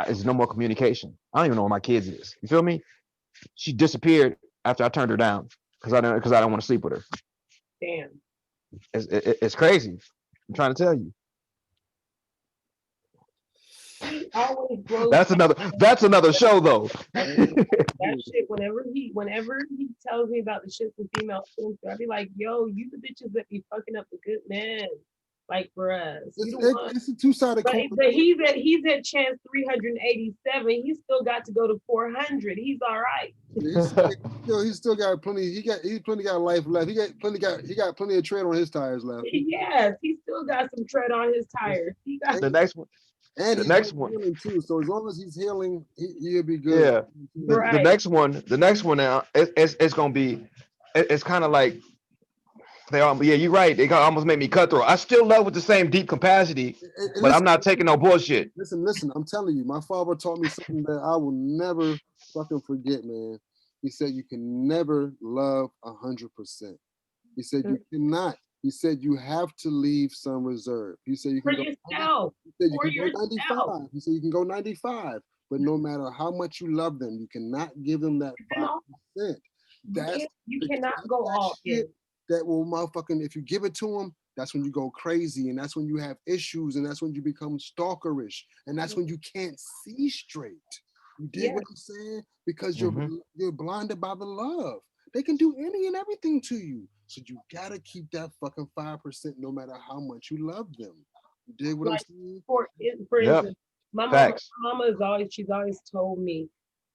there's no more communication. I don't even know where my kids is. You feel me? She disappeared after I turned her down because I don't want to sleep with her. Damn. It's crazy. I'm trying to tell you. He always blows That's another show though. that shit. Whenever he tells me about the shit from female influencer, I be like, yo, you the bitches that be fucking up the good men. Like for us. It's a two-sided but, coin. but he's at chance 387. He still got to go to 400. He's all right. He's still got plenty. He plenty got life left. He got plenty of tread on his tires left. Yes, he still got some tread on his tires. He got the next one. And the he's next one healing too. So as long as he's healing, he'll be good. Yeah. The next one now it's gonna be it's kind of like you're right. They almost made me cutthroat. I still love with the same deep capacity, but I'm not taking no bullshit. Listen. I'm telling you, my father taught me something that I will never fucking forget, man. He said you can never love 100%. He said you cannot. He said you have to leave some reserve. He said you can for yourself. He said you can go 95. He said you can go 95, but no matter how much you love them, you cannot give them that 5%. You cannot go all in. That will motherfucking, if you give it to them, that's when you go crazy, and that's when you have issues, and that's when you become stalkerish, and that's when you can't see straight. You dig what I'm saying? Because you're blinded by the love. They can do any and everything to you. So you gotta keep that fucking 5% no matter how much you love them. You dig what I'm saying? For instance, my mama is she's always told me,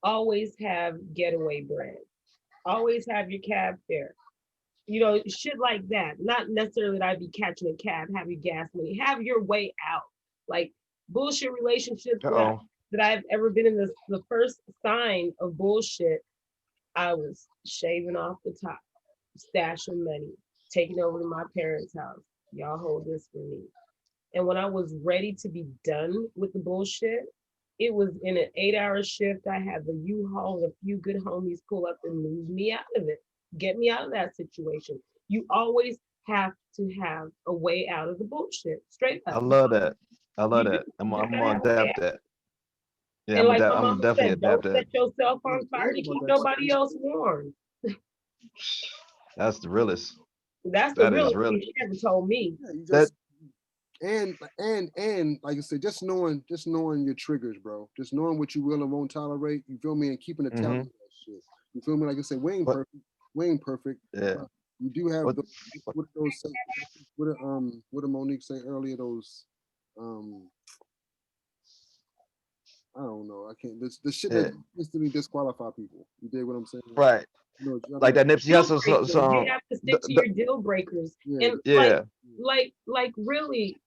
always have getaway bread. Always have your cab fare. Shit like that. Not necessarily that I'd be catching a cab, have your gas money, have your way out. Like bullshit relationships that I've ever been in. The first sign of bullshit, I was shaving off the top, stashing money, taking over to my parents' house. Y'all hold this for me. And when I was ready to be done with the bullshit, it was in an 8-hour shift. I had the U-Haul and a few good homies pull up and move me out of it. Get me out of that situation. You always have to have a way out of the bullshit. Straight up. I love that. I'm gonna adapt that. Yeah, and like I'm definitely said, adapt don't that. set yourself on fire to keep nobody else warm. That's the realest. That's the realest thing she ever told me. And like I said, just knowing your triggers, bro. Just knowing what you will and won't tolerate. You feel me? And keeping a tally of that shit. You feel me? Like I said, we ain't perfect. We ain't perfect. Yeah. You do have what did Monique say earlier? Those I don't know. I can't. The shit that instantly disqualify people. You dig what I'm saying? Right. Like that Nipsey Hussle song. You have to stick to your deal breakers. Yeah. And like really,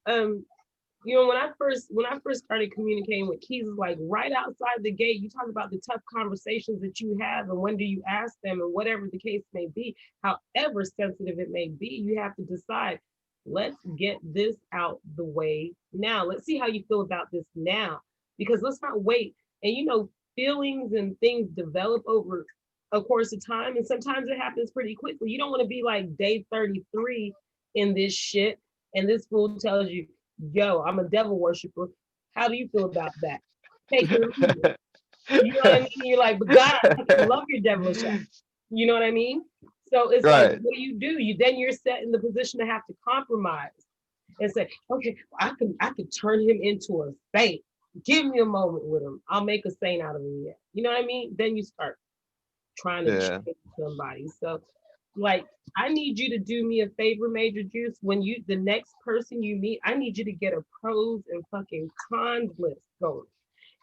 You know, when I first started communicating with Keys, it's like right outside the gate, you talk about the tough conversations that you have and when do you ask them and whatever the case may be, however sensitive it may be, you have to decide, let's get this out the way now. Let's see how you feel about this now. Because let's not wait. And you know, feelings and things develop over a course of time. And sometimes it happens pretty quickly. You don't want to be like day 33 in this shit. And this fool tells you, yo, I'm a devil worshiper. How do you feel about that? Take it or leave it. You know what I mean? You're like, but God, I fucking love your devilish act. You know what I mean? So it's like, Right. what do? You're set in the position to have to compromise and say, okay, I could turn him into a saint. Give me a moment with him. I'll make a saint out of him yet. You know what I mean? Then you start trying to Yeah. change somebody. So like I need you to do me a favor, Major Juice. When you the next person you meet, I need you to get a pros and fucking cons list going.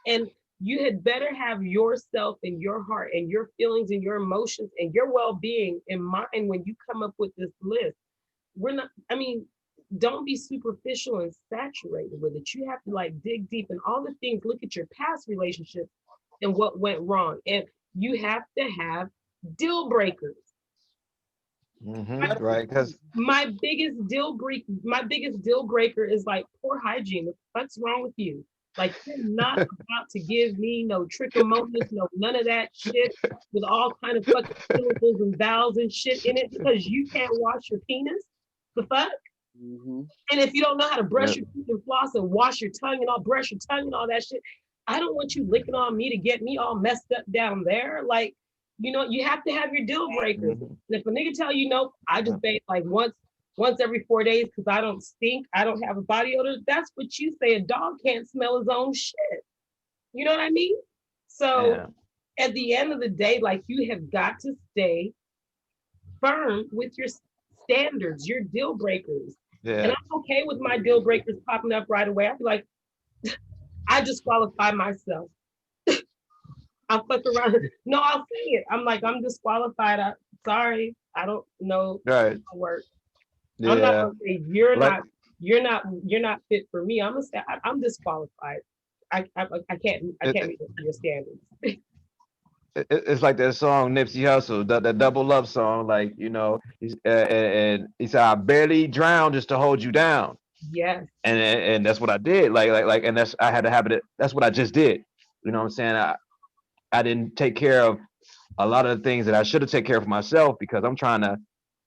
And you had better have yourself and your heart and your feelings and your emotions and your well-being in mind when you come up with this list. We're not, I mean, don't be superficial and saturated with it. You have to like dig deep and all the things, look at your past relationships and what went wrong. And you have to have deal breakers. Right. Because My my biggest deal breaker is like poor hygiene. What the fuck's wrong with you? Like you're not about to give me no trichomonas, no none of that shit with all kind of fucking chemicals and valves and shit in it because you can't wash your penis. The fuck? Mhm. And if you don't know how to brush yeah. your teeth and floss and wash your tongue and all brush your tongue and all that shit, I don't want you licking on me to get me all messed up down there. Like, you know, you have to have your deal breakers. Mhm. And if a nigga tell you no, I just bathe like once every 4 days because I don't stink, I don't have a body odor. That's what you say. A dog can't smell his own shit. You know what I mean? So Yeah. at the end of the day, like you have got to stay firm with your standards, your deal breakers. And Yeah. I'm okay with my deal breakers popping up right away. I'd be like, I disqualify myself. I'll fuck around. No, I'll say it. I'm like, I'm disqualified. Sorry, I don't know Right. how to work. I'm not Yeah. gonna say you're Like you're not fit for me. I'm gonna say I'm disqualified. I can't it, meet your standards. it's like that song Nipsey Hussle, the double love song. Like and he said, "I barely drowned just to hold you down," Yes, and that's what I did. Like, and that's I had to have it. That's what I just did. You know what I'm saying? I didn't take care of a lot of the things that I should have taken care of for myself because I'm trying to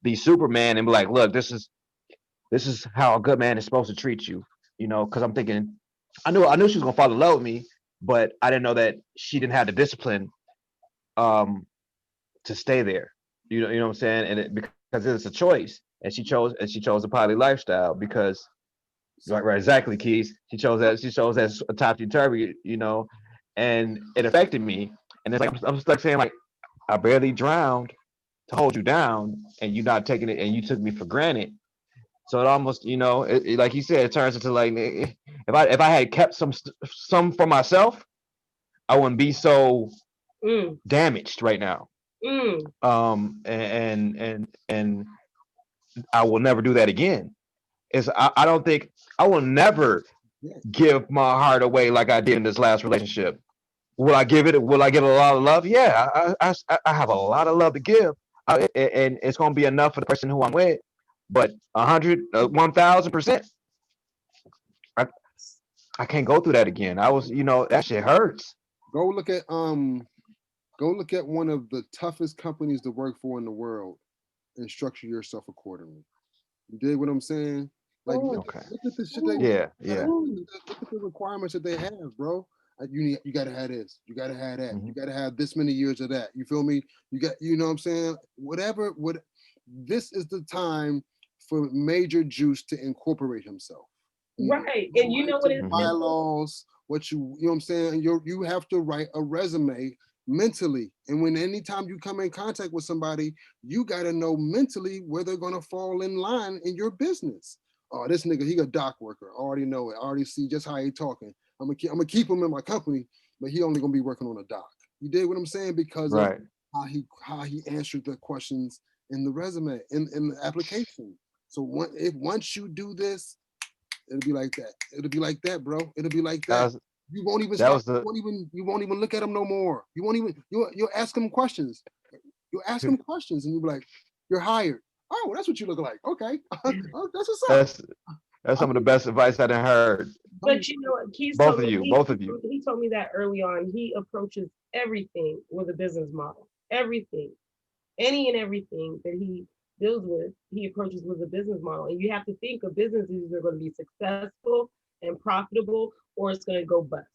be Superman and be like, look, this is how a good man is supposed to treat you. You know, because I'm thinking, I knew she was gonna fall in love with me, but I didn't know that she didn't have the discipline to stay there. You know what I'm saying? And because it's a choice, and she chose a poly lifestyle because right, exactly, Keys. She chose that topsy turvy, and it affected me. And it's like I'm stuck saying like I barely drowned to hold you down, and you not taking it, and you took me for granted. So it almost, like you said, it turns into like if I had kept some for myself, I wouldn't be so mm, damaged right now. mm. And I will never do that again. I don't think I will never Yeah. give my heart away like I did in this last relationship. Will I give it? Will I give it a lot of love? Yeah, I have a lot of love to give, and it's gonna be enough for the person who I'm with. But 100, 1,000%, I I can't go through that again. That shit hurts. Go look at one of the toughest companies to work for in the world and structure yourself accordingly. You dig what I'm saying? Like Oh, Okay. look at the shit Yeah, yeah. look at the requirements that they have, bro. You gotta have this, you gotta have that, you Mhm. gotta have this many years of that. You feel me? You know what I'm saying? This is the time for Major Juice to incorporate himself. right. And you know what it Mhm. is? Bylaws, you know what I'm saying? You have to write a resume mentally. And when anytime you come in contact with somebody, you got to know mentally where they're going to fall in line in your business. Oh, this nigga, he a dock worker. I already know it. I already see just how he talking. I'm gonna keep him in my company, but he only gonna be working on a dock. You did what I'm saying? Because of Right. how he answered the questions in the resume, in the application. So once you do this, It'll be like that. It'll be like that, bro. It'll be like That that. was You won't even that start. was the You won't even look at them no more. You won't even. You'll ask them questions. You'll ask them questions, and you'll be like, "You're hired." Oh, that's what you look like. Okay, oh, that's what's up. that's some of the best advice I done heard. But you know what? Keith Both told of me you, both of you. he told me that early on. He approaches everything with a business model. Everything, any and everything that he deals with, he approaches with a business model. And you have to think of businesses that are going to be successful and profitable, or it's going to go bust.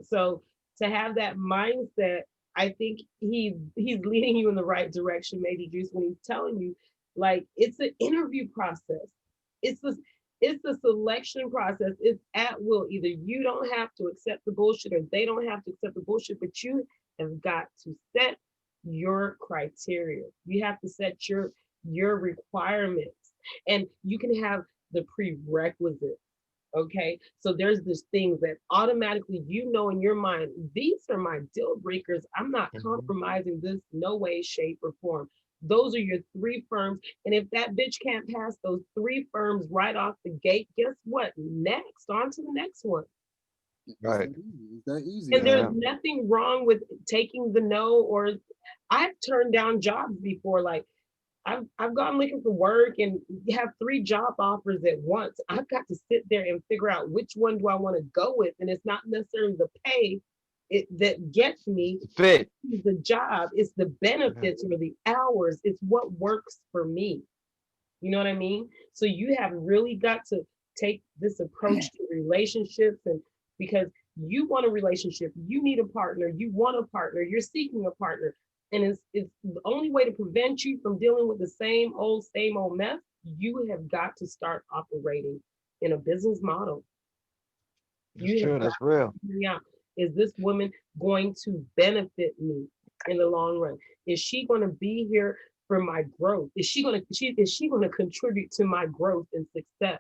So to have that mindset, I think he's leading you in the right direction, Major Juice, when he's telling you, like, it's an interview process. It's the it's the selection process. It's at will. Either you don't have to accept the bullshit or they don't have to accept the bullshit, but you have got to set your criteria. You have to set your requirements. And you can have the prerequisites. Okay. So there's this things that automatically you know in your mind, these are my deal breakers. I'm not compromising this no way, shape, or form. Those are your three firms. And if that bitch can't pass those three firms right off the gate, guess what? Next, on to the next one. Right. It's that easy. And there's nothing wrong with taking the no, or I've turned down jobs before. Like I've gone looking for work and have 3 job offers at once. I've got to sit there and figure out which one do I want to go with. And it's not necessarily the pay that gets me Fit. the job. It's the benefits or the hours. It's what works for me. You know what I mean? So you have really got to take this approach to relationships, and because you want a relationship, you need a partner, you want a partner, you're seeking a partner. And it's the only way to prevent you from dealing with the same old mess. You have got to start operating in a business model. That's true. That's real. Yeah. Is this woman going to benefit me in the long run? Is she going to be here for my growth? Is she going to contribute to my growth and success?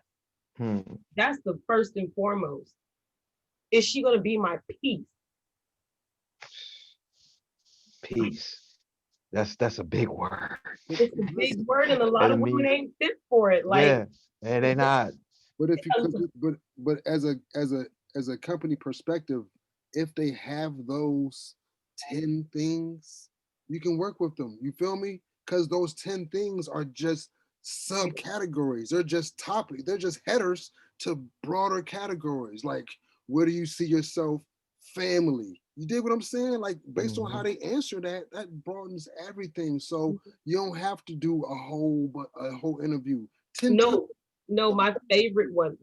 That's the first and foremost. Is she going to be my peace? Peace. That's a big word. It's a big word, and a lot of women ain't fit for it. Like, yeah, and they not. But if you but as a company perspective, if they have those 10 things, you can work with them. You feel me? Because those 10 things are just subcategories. They're just topic. They're just headers to broader categories. Like, where do you see yourself? Family. You did what I'm saying? Like, based on how they answer that broadens everything. So you don't have to do a whole interview. 10 No, my favorite one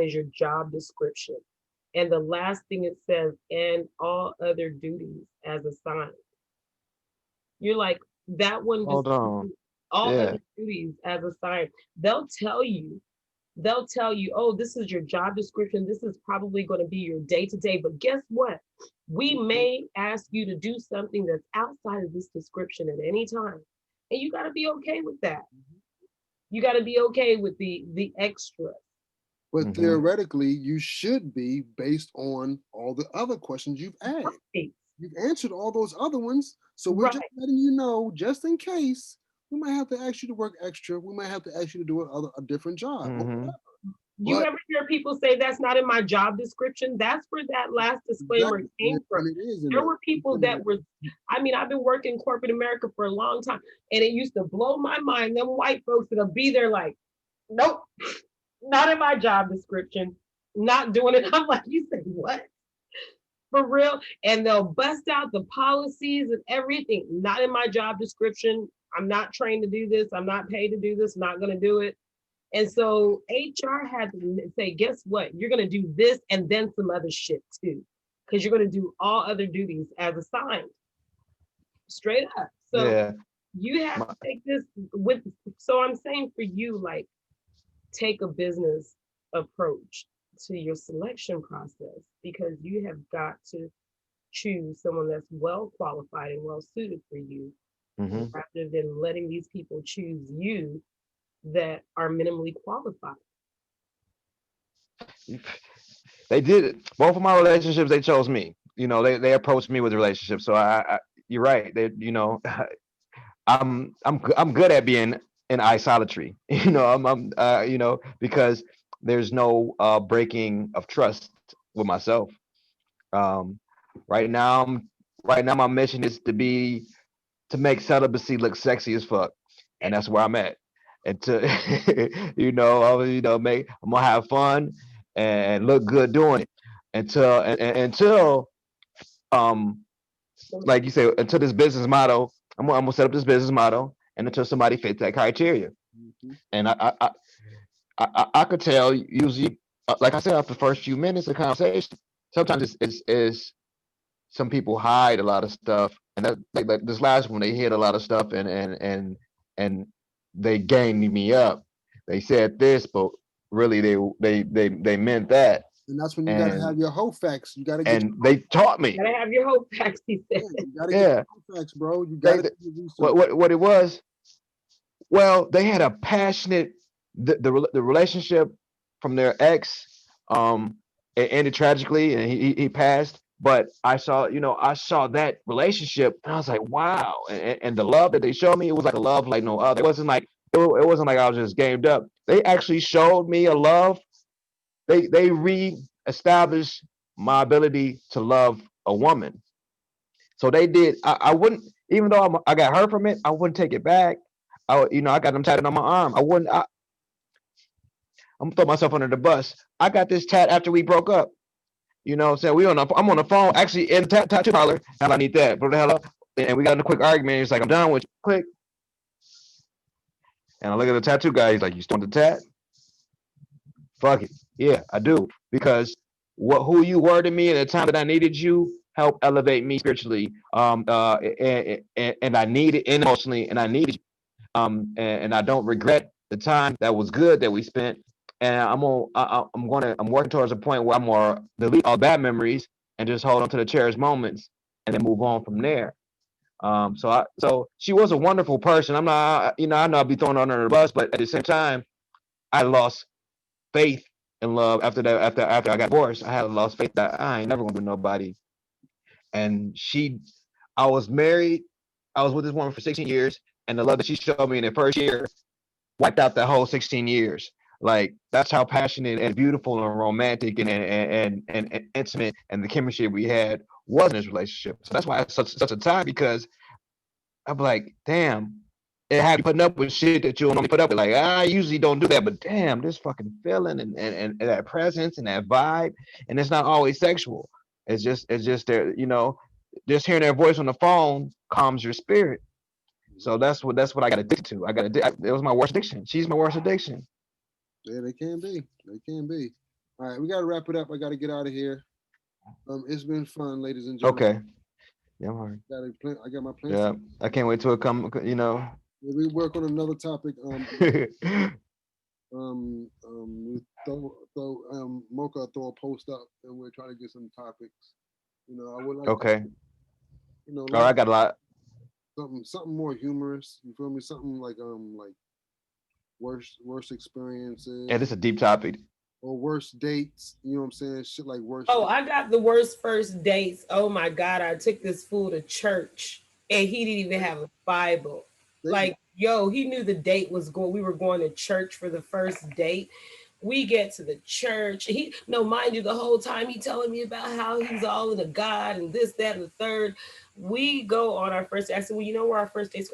is your job description. And the last thing it says, and all other duties as assigned. You're like, that one. Hold on. All other duties as assigned. They'll tell you, oh, this is your job description. This is probably going to be your day-to-day. But guess what? We may ask you to do something that's outside of this description at any time. And you got to be okay with that. You got to be okay with the extra. But theoretically, you should be, based on all the other questions you've asked. Right. You've answered all those other ones. So we're just letting you know, just in case, we might have to ask you to work extra. We might have to ask you to do a different job. You ever hear people say that's not in my job description? That's where that last disclaimer came from. There were people that were, I've been working in corporate America for a long time, and it used to blow my mind. Them white folks that'll be there like, nope, not in my job description, not doing it. I'm like, you say what? For real? And they'll bust out the policies and everything. Not in my job description. I'm not trained to do this. I'm not paid to do this. Not going to do it. And so HR had to say, guess what? You're going to do this and then some other shit too, because you're going to do all other duties as assigned. Straight up. So you have to take this with, so I'm saying for you, like, take a business approach to your selection process, because you have got to choose someone that's well qualified and well suited for you, rather than letting these people choose you that are minimally qualified. They did both of my relationships. They chose me. They approached me with relationships. So I you're right. They, I'm good at being in isolatry. I'm because there's no breaking of trust with myself. Um, right now, my mission is to make celibacy look sexy as fuck, and that's where I'm at. And to I'm gonna have fun and look good doing it until um like you say, until this business model, I'm gonna set up this business model, and until somebody fits that criteria. Mhm. And I could tell usually, like I said, after the first few minutes of conversation, sometimes it's some people hide a lot of stuff, and that like this last one, they hid a lot of stuff, and they gained me up. They said this, but really they meant that, And that's when you got to and have your whole facts. You got to get and they taught me. Gotta have your whole facts, he said. you got to get Yeah, your whole facts, bro. You got they to do your research. what it was. Well, they had a passionate the relationship from their ex. It ended tragically, and he passed. But I saw that relationship, and I was like, wow. And the love that they showed me, it was like a love like no other. It wasn't like I was just gamed up. They actually showed me a love. They re-established my ability to love a woman. So they did. I wouldn't, even though I got hurt from it, I wouldn't take it back. I got them tatted on my arm. I wouldn't. I'm gonna throw myself under the bus. I got this tat after we broke up. You know what I'm saying? I'm on the phone, actually in the tattoo parlor. Hell, I need that. Put the hell up. And we got in a quick argument. He's like, I'm done with you. Click. And I look at the tattoo guy. He's like, you still want the tat? Fuck it. Yeah, I do. Because who you were to me at the time that I needed you helped elevate me spiritually. And I needed emotionally, and I needed you. And I don't regret the time that was good that we spent. And I'm working towards a point where I'm more delete all bad memories and just hold on to the cherished moments and then move on from there. So she was a wonderful person. I'm not, I know I'll be thrown under the bus, but at the same time, I lost faith in love after that. After I got divorced, I had lost faith that I ain't never gonna be nobody. And I was married. I was with this woman for 16 years, and the love that she showed me in the first year wiped out the whole 16 years. Like that's how passionate and beautiful and romantic and intimate and the chemistry we had was in this relationship. So that's why it's such a time, because I'm like, damn, it had you putting up with shit that you don't normally put up with. Like I usually don't do that, but damn, this fucking feeling and that presence and that vibe, and it's not always sexual. It's just there, just hearing their voice on the phone calms your spirit. So that's what I got addicted to. It was my worst addiction. She's my worst addiction. Yeah, they can be. They can be. All right, we got to wrap it up. I got to get out of here. It's been fun, ladies and gentlemen. Okay. Yeah, I'm all right. I got my plans. Yeah, I can't wait till it come. We work on another topic. We Mocha throw a post up, and we're trying to get some topics. I would like. Okay. To, All right, I got a lot. Something more humorous. You feel me? Something like worst experiences. Yeah, this is a deep topic. Or worst dates. You know what I'm saying? Shit like worst. Oh, I got the worst first dates. Oh my God, I took this fool to church and he didn't even have a Bible. Like, yo, he knew the date was going. We were going to church for the first date. We get to the church. Mind you, the whole time he telling me about how he's all in a God and this, that, and the third. We go on our first date. I said, well, you know where our first date's